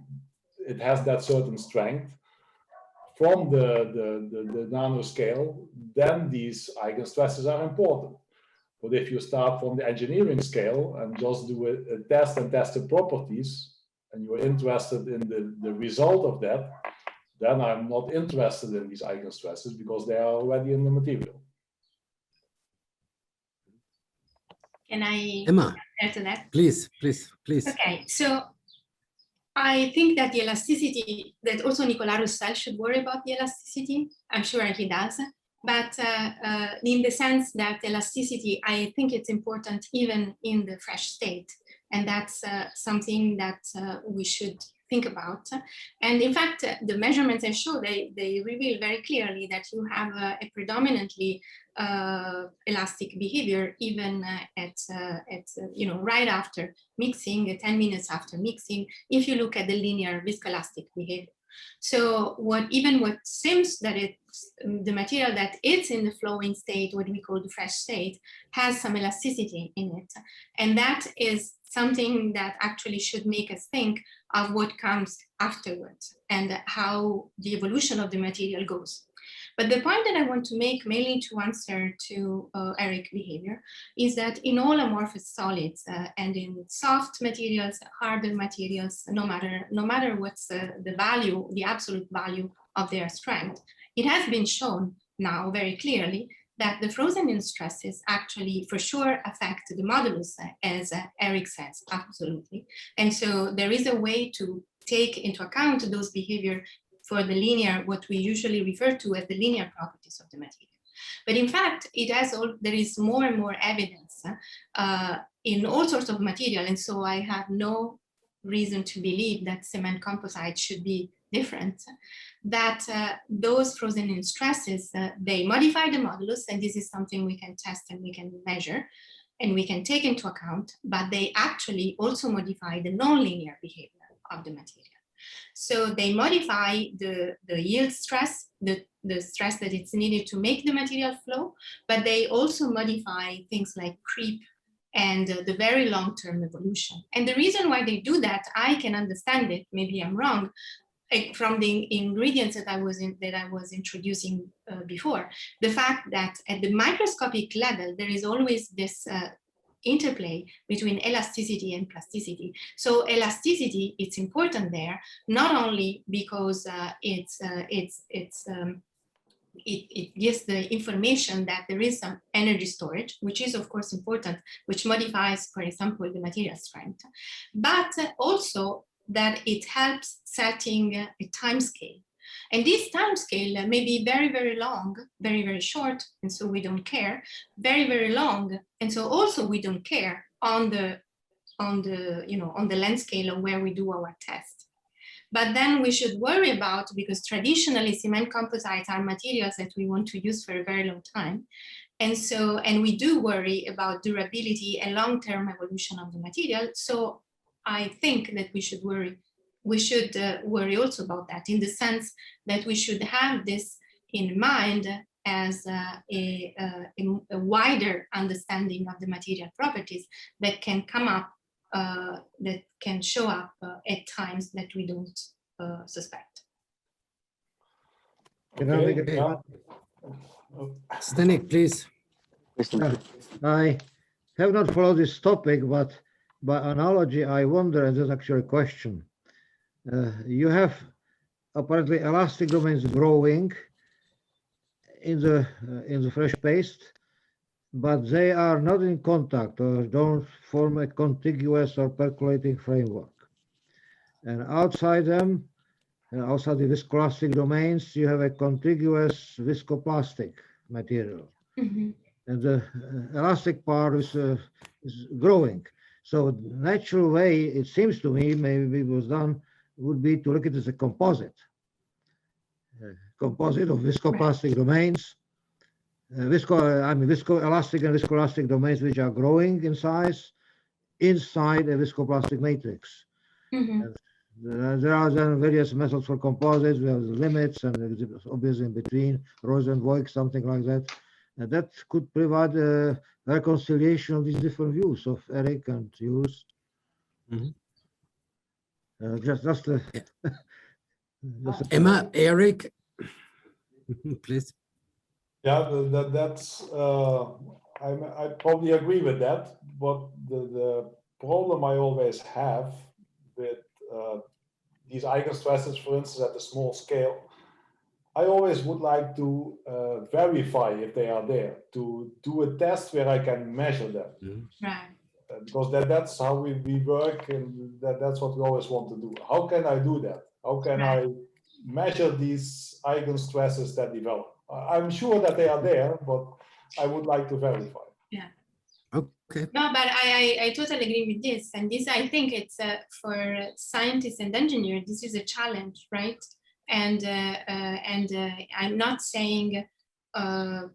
it has that certain strength from the nanoscale, then these eigenstresses are important. But if you start from the engineering scale and just do a test and test the properties, and you're interested in the result of that, then I'm not interested in these eigenstresses because they are already in the material. Can I Emma, answer that? please, please, please. Okay, so I think that the elasticity, that also Nicolas Roussel should worry about the elasticity. I'm sure he does. But in the sense that elasticity, I think it's important even in the fresh state. And that's something that we should think about. And in fact, the measurements I show, they reveal very clearly that you have a predominantly elastic behavior, even at right after mixing, 10 minutes after mixing, if you look at the linear viscoelastic behavior. So what seems that it's the material that it's in the flowing state, what we call the fresh state, has some elasticity in it. And that is something that actually should make us think of what comes afterwards and how the evolution of the material goes. But the point that I want to make, mainly to answer to Eric's behavior, is that in all amorphous solids and in soft materials, harder materials, no matter what's the value, the absolute value of their strength, it has been shown now very clearly that the frozen-in stresses actually for sure affect the modulus, as Eric says, absolutely. And so there is a way to take into account those behavior for the linear, what we usually refer to as the linear properties of the material. But in fact, there is more and more evidence in all sorts of material. And so I have no reason to believe that cement composites should be different, that those frozen-in stresses, they modify the modulus, and this is something we can test and we can measure and we can take into account, but they actually also modify the nonlinear behavior of the material. So they modify the yield stress, the stress that it's needed to make the material flow, but they also modify things like creep and the very long-term evolution. And the reason why they do that, I can understand it, maybe I'm wrong, from the ingredients that I was introducing before. The fact that at the microscopic level, there is always this interplay between elasticity and plasticity. So elasticity, it's important there, not only because it gives the information that there is some energy storage, which is of course important, which modifies, for example, the material strength, but also that it helps setting a time scale. And this time scale may be very, very long, very, very short, and so we don't care, very, very long, and so also we don't care on the length scale of where we do our test. But then we should worry about, because traditionally cement composites are materials that we want to use for a very long time. And we do worry about durability and long-term evolution of the material. So I think that we should worry also about that, in the sense that we should have this in mind as a wider understanding of the material properties that can come up, that can show up at times that we don't suspect. Okay. Zdeněk, please. I have not followed this topic, but by analogy, I wonder, and this is actually a question. You have apparently elastic domains growing in the fresh paste, but they are not in contact or don't form a contiguous or percolating framework. And outside them, outside the viscoelastic domains, you have a contiguous visco-plastic material. Mm-hmm. And the elastic part is growing. So the natural way, it seems to me, maybe it was done, would be to look at it as a composite. Composite of viscoplastic domains, viscoelastic and viscoelastic domains which are growing in size inside a viscoplastic matrix. Mm-hmm. There are then various methods for composites. We have the limits and obviously in between, Rosenvoigt, something like that. And that could provide a reconciliation of these different views of Eric and yours. Mm-hmm. Just Emma, Eric, please. Yeah, that's I probably agree with that. But the problem I always have with these eigenstresses, for instance, at the small scale, I always would like to verify if they are there, to do a test where I can measure them. Mm-hmm. Right. Because that's how we work, and that's what we always want to do. How can I do that? How can I measure these eigenstresses that develop? I'm sure that they are there, but I would like to verify. Yeah. Okay. No, but I totally agree with this. And this, I think it's for scientists and engineers, this is a challenge, right? And I'm not saying,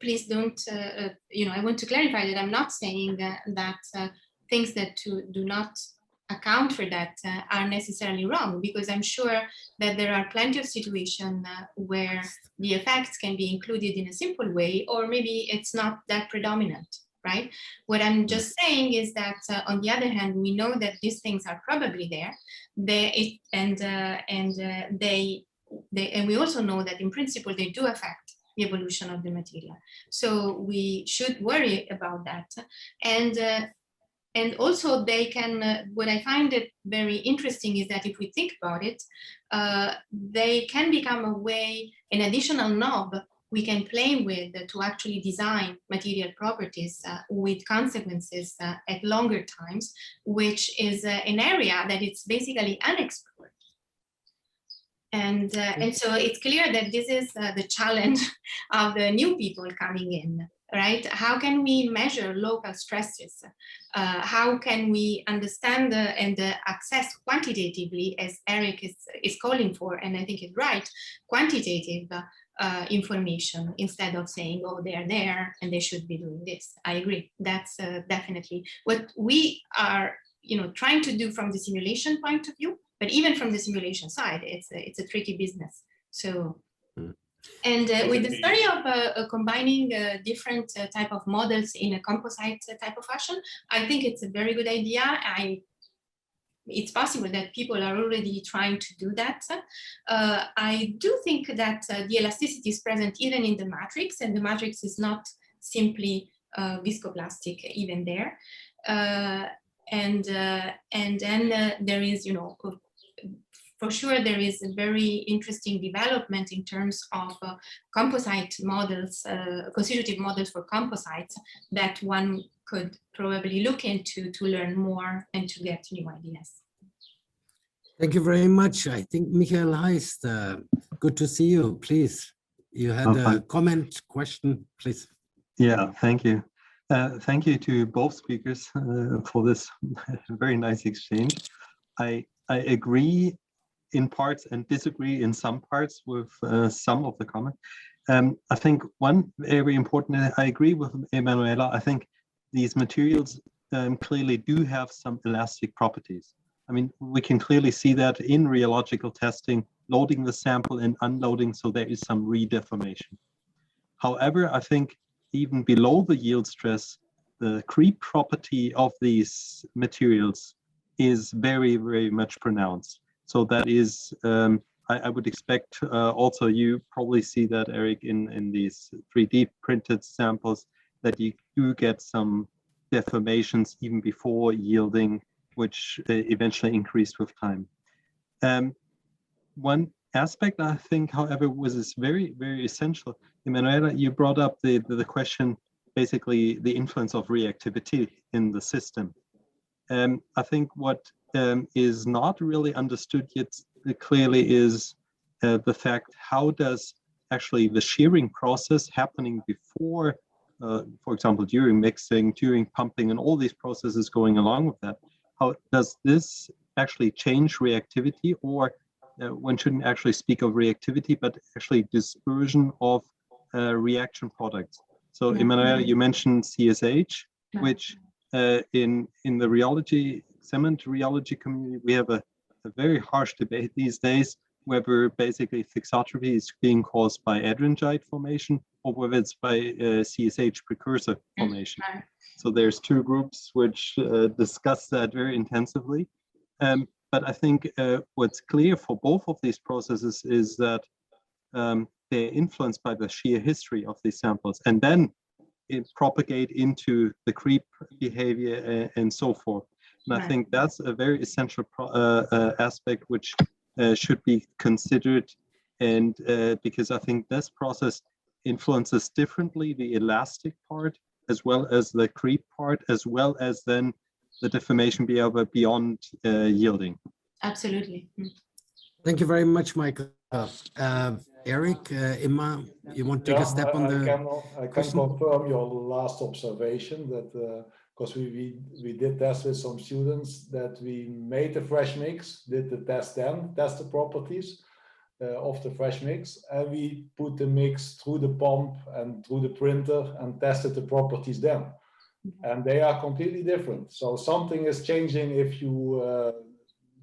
please don't, I want to clarify that I'm not saying that things that do not account for that are necessarily wrong, because I'm sure that there are plenty of situations where the effects can be included in a simple way, or maybe it's not that predominant, right? What I'm just saying is that on the other hand, we know that these things are probably there, and we also know that in principle they do affect the evolution of the material. So we should worry about that. And also they can, what I find it very interesting is that if we think about it, they can become a way, an additional knob we can play with to actually design material properties with consequences at longer times, which is an area that it's basically unexplored. And so it's clear that this is the challenge of the new people coming in, right? How can we measure local stresses? How can we understand and access quantitatively, as Eric is calling for, and I think it's right, quantitative information instead of saying, oh, they're there and they should be doing this. I agree. That's definitely what we are, trying to do from the simulation point of view. But even from the simulation side, it's a tricky business. So, and with the study of combining different type of models in a composite type of fashion, I think it's a very good idea. It's possible that people are already trying to do that. I do think that the elasticity is present even in the matrix, and the matrix is not simply visco-plastic even there. And then there is, for sure, there is a very interesting development in terms of composite models, constitutive models for composites that one could probably look into to learn more and to get new ideas. Thank you very much. I think Michael Heist, good to see you. Please, you had a comment, question, please. Yeah, thank you. Thank you to both speakers for this very nice exchange. I agree in parts and disagree in some parts with some of the comments. I think one very important, I agree with Emanuela, I think these materials clearly do have some elastic properties. I mean, we can clearly see that in rheological testing, loading the sample and unloading, so there is some redeformation. However, I think even below the yield stress, the creep property of these materials is very, very much pronounced. So that is, I would expect also you probably see that, Eric, in these 3D printed samples, that you do get some deformations even before yielding, which eventually increased with time. One aspect I think, however, is very, very essential. Emanuela, you brought up the question, basically the influence of reactivity in the system. I think what is not really understood yet clearly is the fact, how does actually the shearing process happening before, for example, during mixing, during pumping, and all these processes going along with that, how does this actually change reactivity? Or one shouldn't actually speak of reactivity, but actually dispersion of reaction products. So Emanuela, you mentioned CSH, which in the rheology, cement rheology community, we have a very harsh debate these days, whether basically thixotropy is being caused by adrengite formation or whether it's by CSH precursor formation. So there's two groups which discuss that very intensively. But I think what's clear for both of these processes is that they're influenced by the shear history of these samples, and then it propagate into the creep behavior and so forth. And I think that's a very essential aspect which should be considered, and because I think this process influences differently the elastic part as well as the creep part, as well as then the deformation behavior beyond yielding. Absolutely. Thank you very much, Michael. Eric, Emma, you want to take a step on the I can confirm your last observation that because we did test with some students that we made the fresh mix, did the test then, test the properties of the fresh mix, and we put the mix through the pump and through the printer and tested the properties then. And they are completely different. So something is changing if you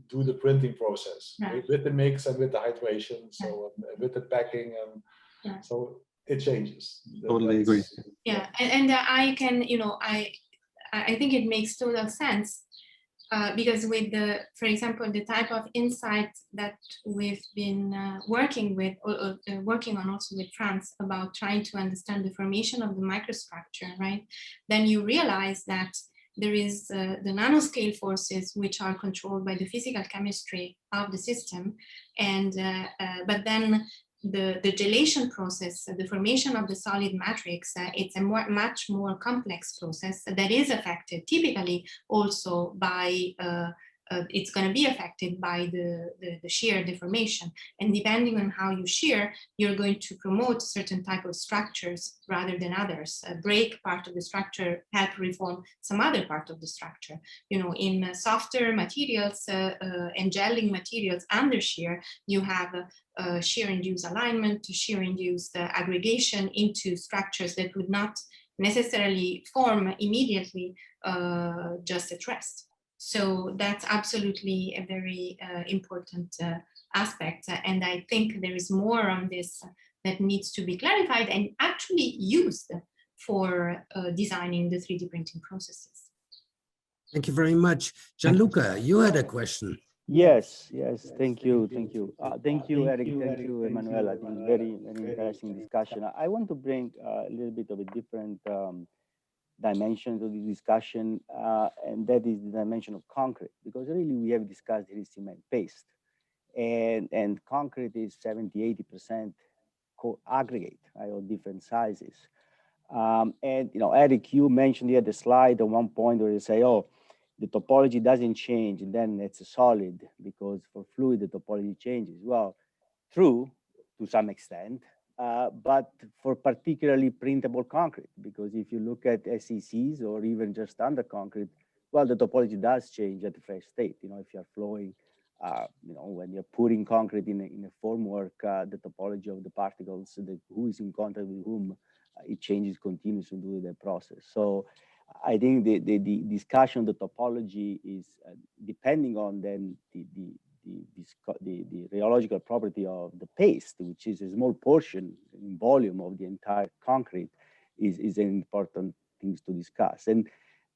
do the printing process with the mix and with the hydration, so with the packing, and so it changes. Totally agree. Yeah, and I can, I think it makes total sense because with the, for example, the type of insight that we've been working on also with France about trying to understand the formation of the microstructure, right? Then you realize that there is the nanoscale forces which are controlled by the physical chemistry of the system, and but then the gelation process, the formation of the solid matrix, it's a much more complex process that is affected typically also by it's going to be affected by the shear deformation. And depending on how you shear, you're going to promote certain type of structures rather than others. Break part of the structure, help reform some other part of the structure. You know, in softer materials and gelling materials under shear, you have shear-induced alignment, shear-induced aggregation into structures that would not necessarily form immediately just at rest. So that's absolutely a very important aspect. And I think there is more on this that needs to be clarified and actually used for designing the 3D printing processes. Thank you very much. Gianluca, you had a question. Yes, thank you, Eric, thank you, Emanuela. I think very interesting discussion. I want to bring a little bit of a different dimension to the discussion, and that is the dimension of concrete, because really we have discussed here cement paste, and concrete is 70–80% aggregate, right, of different sizes. And you know, Eric, you mentioned here the slide at one point where you say, oh, the topology doesn't change, and then it's a solid, because for fluid the topology changes. Well, true to some extent, but for particularly printable concrete, because if you look at SECs or even just standard concrete, well, the topology does change at the fresh state. You know, if you're flowing, you know, when you're putting concrete in a formwork, the topology of the particles, who is in contact with whom, it changes continuously through the process. So I think the discussion of the topology is depending on then the rheological property of the paste, which is a small portion in volume of the entire concrete, is an important thing to discuss. And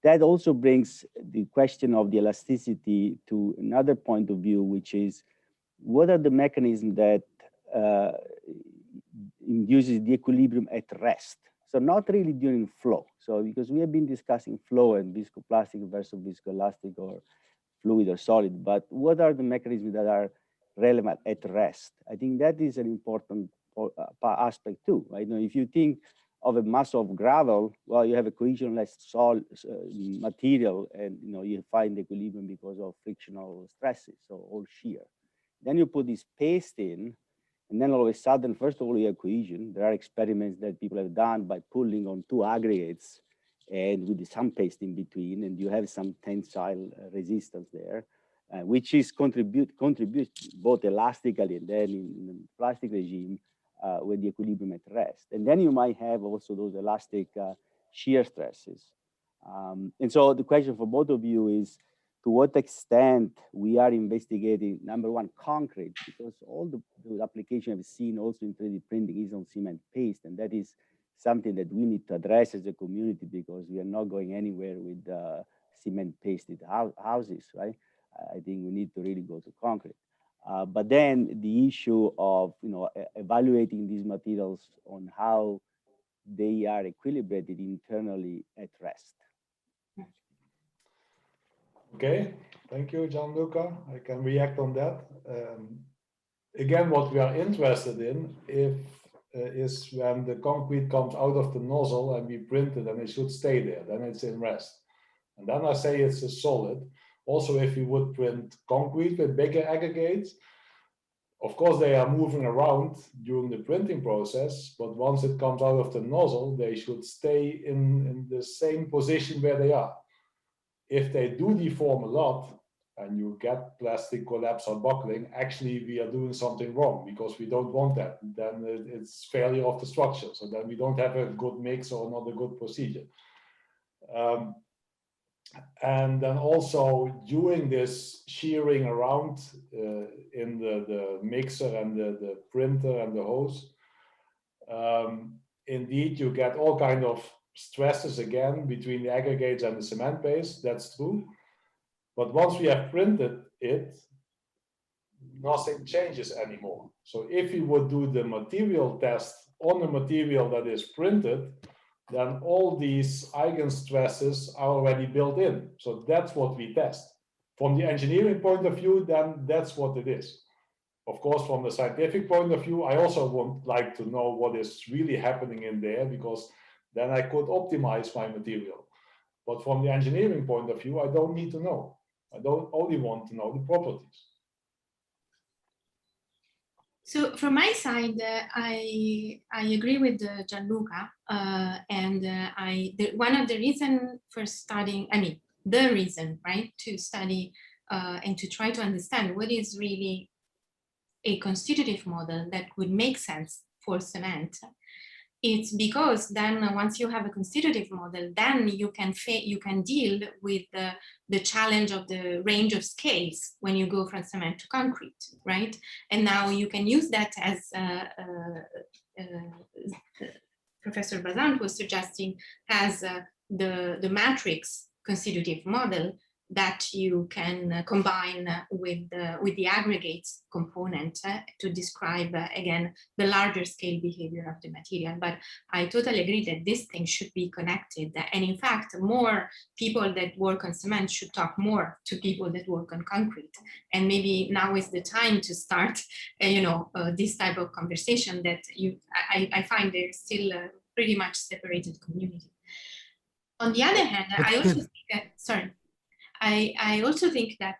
that also brings the question of the elasticity to another point of view, which is what are the mechanisms that induces the equilibrium at rest? So not really during flow. So because we have been discussing flow and visco-plastic versus viscoelastic or fluid or solid, but what are the mechanisms that are relevant at rest? I think that is an important aspect too, right? You know, if you think of a mass of gravel, well, you have a cohesionless material, and you know, you find equilibrium because of frictional stresses, so all shear. Then you put this paste in, and then all of a sudden, first of all, you have cohesion. There are experiments that people have done by pulling on two aggregates and with some paste in between, and you have some tensile resistance there, which is contribute both elastically and then in plastic regime with the equilibrium at rest. And then you might have also those elastic shear stresses. And so the question for both of you is, to what extent we are investigating, number one, concrete, because all the application I've seen also in 3D printing is on cement paste, and that is something that we need to address as a community, because we are not going anywhere with cement pasted houses, right? I think we need to really go to concrete. But then the issue of, you know, evaluating these materials on how they are equilibrated internally at rest. Okay, thank you, Gianluca. I can react on that. Again, what we are interested in is when the concrete comes out of the nozzle and we print it, and it should stay there, then it's in rest. And then I say it's a solid. Also, if you would print concrete with bigger aggregates, of course, they are moving around during the printing process, but once it comes out of the nozzle, they should stay in the same position where they are. If they do deform a lot and you get plastic collapse or buckling, actually we are doing something wrong, because we don't want that. Then it's failure of the structure. So then we don't have a good mix or not a good procedure. And then also during this shearing around in the mixer and the printer and the hose, indeed you get all kind of stresses again between the aggregates and the cement base. That's true. But once we have printed it, nothing changes anymore. So if you would do the material test on the material that is printed, then all these eigenstresses are already built in. So that's what we test. From the engineering point of view, then that's what it is. Of course, from the scientific point of view, I also would like to know what is really happening in there, because then I could optimize my material. But from the engineering point of view, I don't need to know. I don't only want to know the properties. So from my side, I agree with Gianluca, and one of the reasons for studying, the reason, right, to study and to try to understand what is really a constitutive model that would make sense for cement. It's because then once you have a constitutive model, then you can deal with the challenge of the range of scales when you go from cement to concrete, right? And now you can use that as Professor Bazant was suggesting as the matrix constitutive model that you can combine with the aggregates component to describe, again, the larger scale behavior of the material. But I totally agree that this thing should be connected. And in fact, more people that work on cement should talk more to people that work on concrete. And maybe now is the time to start, this type of conversation that I find there's still a pretty much separated community. On the other hand, I also think that, I also think that,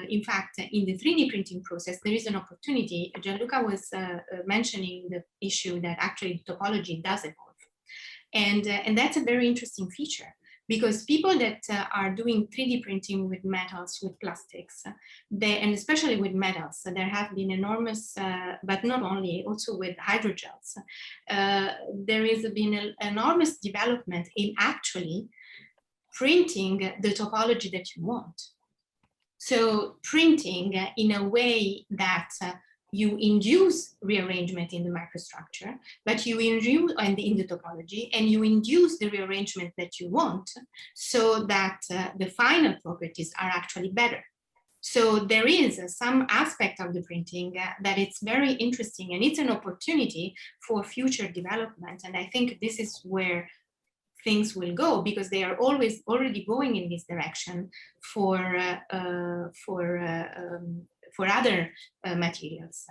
in fact, in the 3D printing process, there is an opportunity. Gianluca was mentioning the issue that actually topology does evolve. And that's a very interesting feature, because people that are doing 3D printing with metals, with plastics, and especially with metals, there have been enormous, but not only, also with hydrogels, there has been an enormous development in actually printing the topology that you want. So printing in a way that you induce rearrangement in the microstructure, but you induce in the topology, and you induce the rearrangement that you want, so that the final properties are actually better. So there is some aspect of the printing that it's very interesting, and it's an opportunity for future development. And I think this is where things will go, because they are already going in this direction for other materials.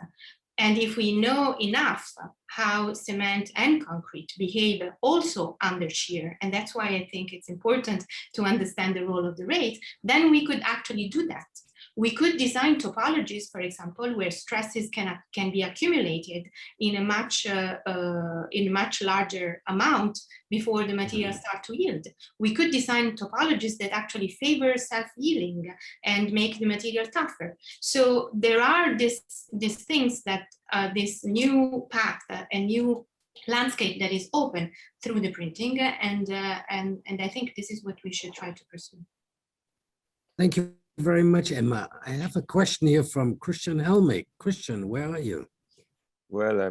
And if we know enough how cement and concrete behave also under shear, and that's why I think it's important to understand the role of the rate, then we could actually do that. We could design topologies, for example, where stresses can be accumulated in a much larger amount before the materials start to yield. We could design topologies that actually favor self-healing and make the material tougher. So there are these things that this new path, a new landscape that is open through the printing, and I think this is what we should try to pursue. Thank you very much, Emma. I have a question here from Christian Helmig. Christian, where are you? Well,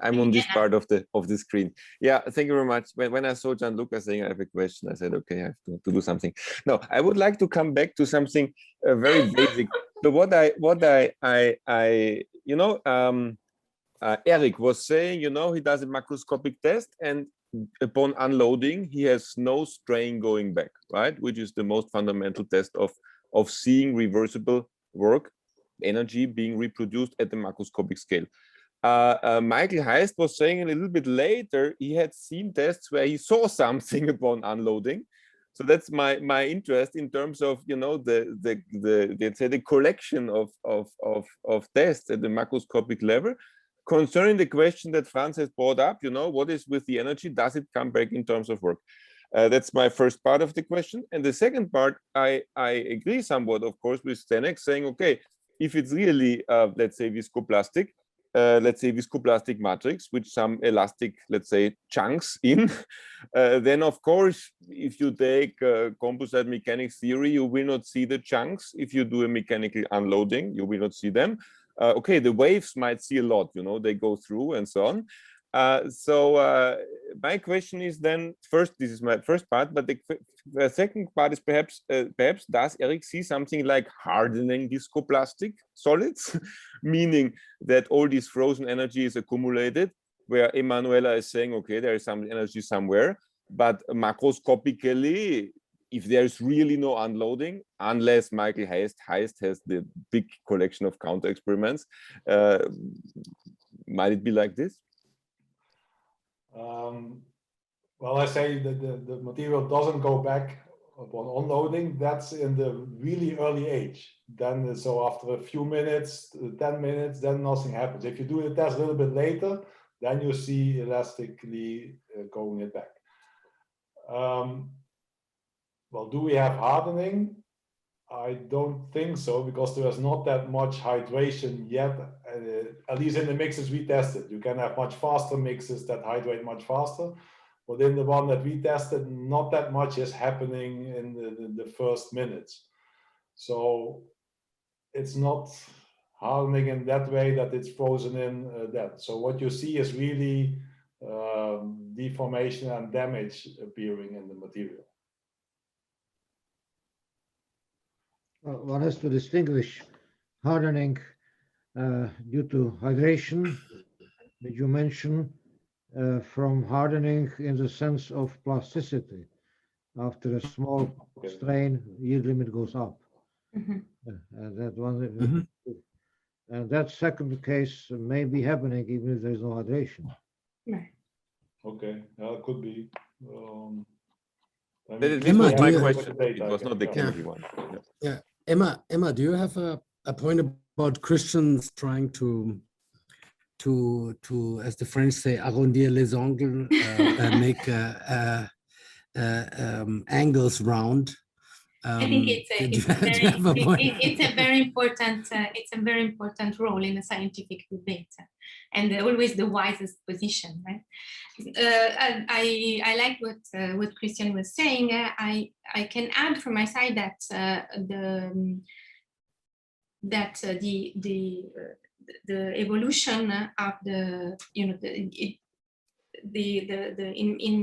I'm on this part of the screen. Yeah, thank you very much. When I saw Gianluca saying I have a question, I said, okay, I have to do something. No, I would like to come back to something very basic. So Eric was saying, he does a macroscopic test, and upon unloading, he has no strain going back, right? Which is the most fundamental test of seeing reversible work, energy being reproduced at the macroscopic scale. Michael Heist was saying a little bit later, he had seen tests where he saw something upon unloading. So that's my interest in terms of, let's say the collection of tests at the macroscopic level. Concerning the question that Franz has brought up, what is with the energy? Does it come back in terms of work? That's my first part of the question. And the second part, I agree somewhat, of course, with Zdenek saying, okay, if it's really, let's say, viscoplastic matrix with some elastic, let's say, chunks in, then of course, if you take composite mechanics theory, you will not see the chunks. If you do a mechanical unloading, you will not see them. Okay, the waves might see a lot, they go through and so on. So my question is then, first, this is my first part, but the second part is perhaps does Eric see something like hardening viscoplastic solids, meaning that all this frozen energy is accumulated, where Emanuela is saying, okay, there is some energy somewhere, but macroscopically, if there's really no unloading, unless Michael Heist has the big collection of counter experiments, might it be like this? Well, I say that the material doesn't go back upon unloading. That's in the really early age. Then, so after a few minutes, 10 minutes, then nothing happens. If you do the test a little bit later, then you see elastically going it back. Well, do we have hardening? I don't think so, because there is not that much hydration yet, at least in the mixes we tested. You can have much faster mixes that hydrate much faster, but in the one that we tested, not that much is happening in the first minutes. So it's not hardening in that way that it's frozen in that. So what you see is really deformation and damage appearing in the material. One has to distinguish hardening due to hydration, which you mentioned, from hardening in the sense of plasticity. After a small strain, yield limit goes up. That one, and that second case may be happening even if there is no hydration. Okay, could be. This was my question. It was not the chemical one. Yeah, Emma, do you have a point about Christians trying to, as the French say, arrondir les angles, make angles round? I think it's a very important role in a scientific debate, and always the wisest position, right? I like what Christian was saying. I can add from my side that the evolution of the in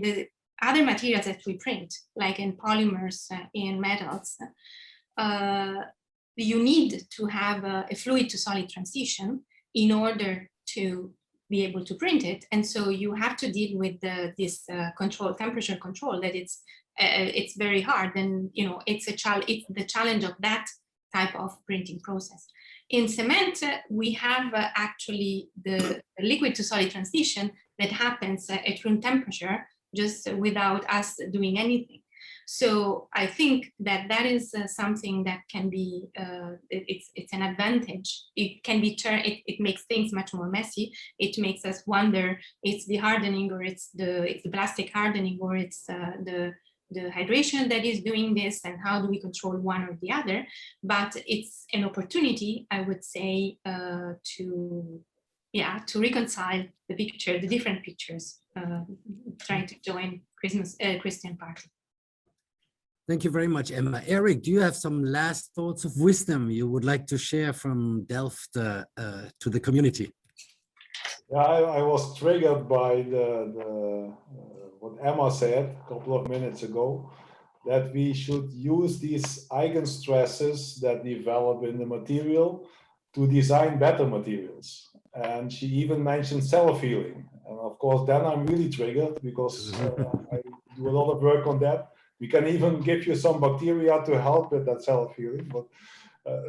the other materials that we print, like in polymers, in metals, you need to have a fluid to solid transition in order to be able to print it. And so you have to deal with this temperature control, that it's very hard. And it's the challenge of that type of printing process. In cement, we have actually the liquid to solid transition that happens at room temperature, just without us doing anything. So I think that is something that can be, it's an advantage. It can be it makes things much more messy. It makes us wonder, it's the hardening, or it's the plastic hardening, or it's the hydration that is doing this, and how do we control one or the other? But it's an opportunity, I would say, to reconcile the different pictures, trying to join Christian party. Thank you very much, Emma. Eric, do you have some last thoughts of wisdom you would like to share from Delft to the community? Yeah, I was triggered by what Emma said a couple of minutes ago, that we should use these eigenstresses that develop in the material to design better materials. And she even mentioned self-healing. And of course, then I'm really triggered, because I do a lot of work on that. We can even give you some bacteria to help with that self-healing. But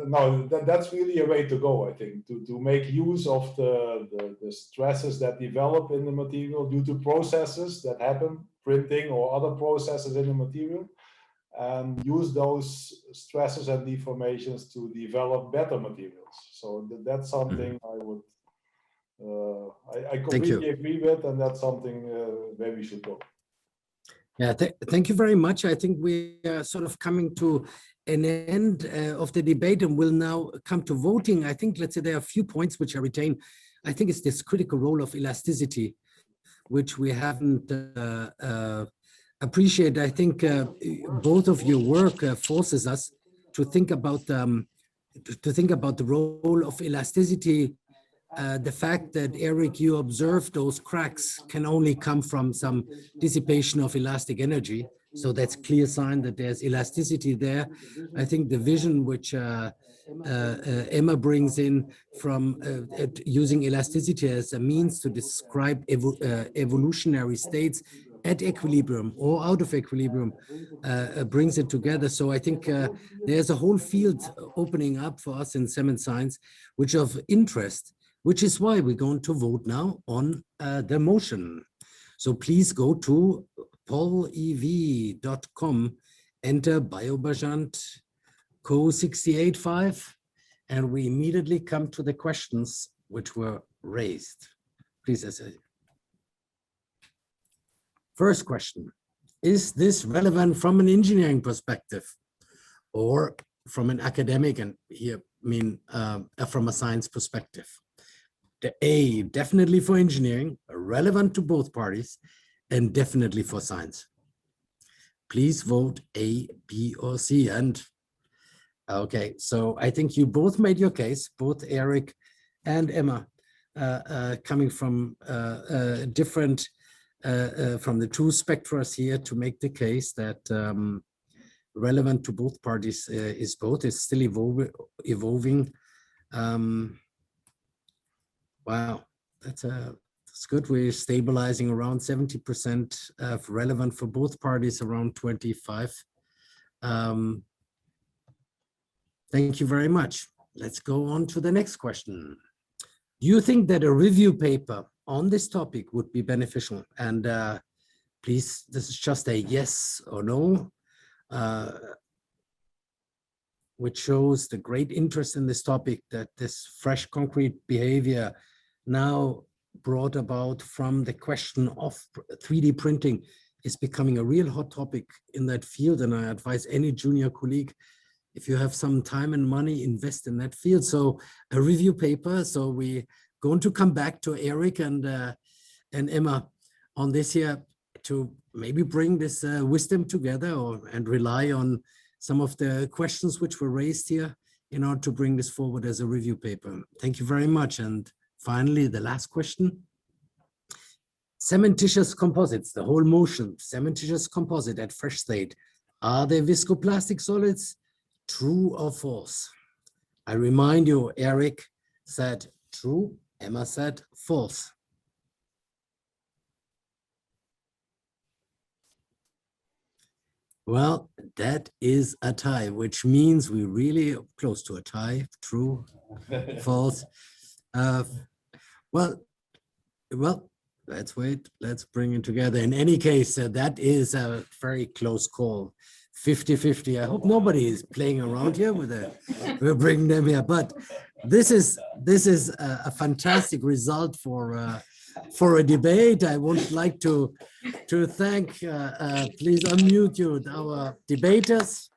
no, that's really a way to go, I think, to make use of the stresses that develop in the material due to processes that happen, printing or other processes in the material, and use those stresses and deformations to develop better materials. So that's something I would, I completely agree with, and that's something where we should go. Yeah, thank you very much. I think we are sort of coming to an end of the debate, and we'll now come to voting. I think, let's say, there are a few points which I retain. I think it's this critical role of elasticity, which we haven't appreciated. I think both of your work forces us to think about the role of elasticity. The fact that, Eric, you observed those cracks can only come from some dissipation of elastic energy. So that's a clear sign that there's elasticity there. I think the vision which Emma brings in from using elasticity as a means to describe evolutionary states at equilibrium or out of equilibrium brings it together. So I think there's a whole field opening up for us in cement science, which of interest, which is why we're going to vote now on the motion. So please go to polev.com, enter Biot-Bazant Co-685, and we immediately come to the questions which were raised. Please, Essay. First question, is this relevant from an engineering perspective or from an academic, and here I mean from a science perspective? The A, definitely for engineering, relevant to both parties, and definitely for science. Please vote A, B, or C. And okay, so I think you both made your case, both Eric and Emma, coming from different, from the two spectra here to make the case that relevant to both parties is both, is still evolving. Wow, that's good. We're stabilizing around 70% of relevant for both parties, around 25. Thank you very much. Let's go on to the next question. Do you think that a review paper on this topic would be beneficial? And please, this is just a yes or no, which shows the great interest in this topic, that this fresh concrete behavior now brought about from the question of 3D printing is becoming a real hot topic in that field. And I advise any junior colleague, if you have some time and money, invest in that field. So a review paper. So we're going to come back to Eric and Emma on this here to maybe bring this wisdom together and rely on some of the questions which were raised here in order to bring this forward as a review paper. Thank you very much. And finally, the last question. Cementitious composites, the whole motion, cementitious composite at fresh state, are they viscoplastic solids? True or false? I remind you, Eric said true, Emma said false. Well, that is a tie, which means we're really close to a tie. True, false. Well, let's wait. Let's bring it together. In any case, that is a very close call. 50-50. I hope nobody is playing around here with it. We'll bring them here. But this is a fantastic result for a debate. I would like to thank, please unmute you, our debaters.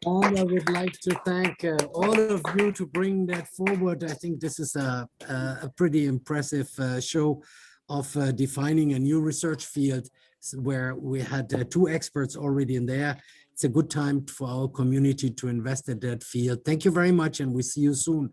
And I would like to thank all of you to bring that forward. I think this is a pretty impressive show of defining a new research field where we had two experts already in there. It's a good time for our community to invest in that field. Thank you very much, and we see you soon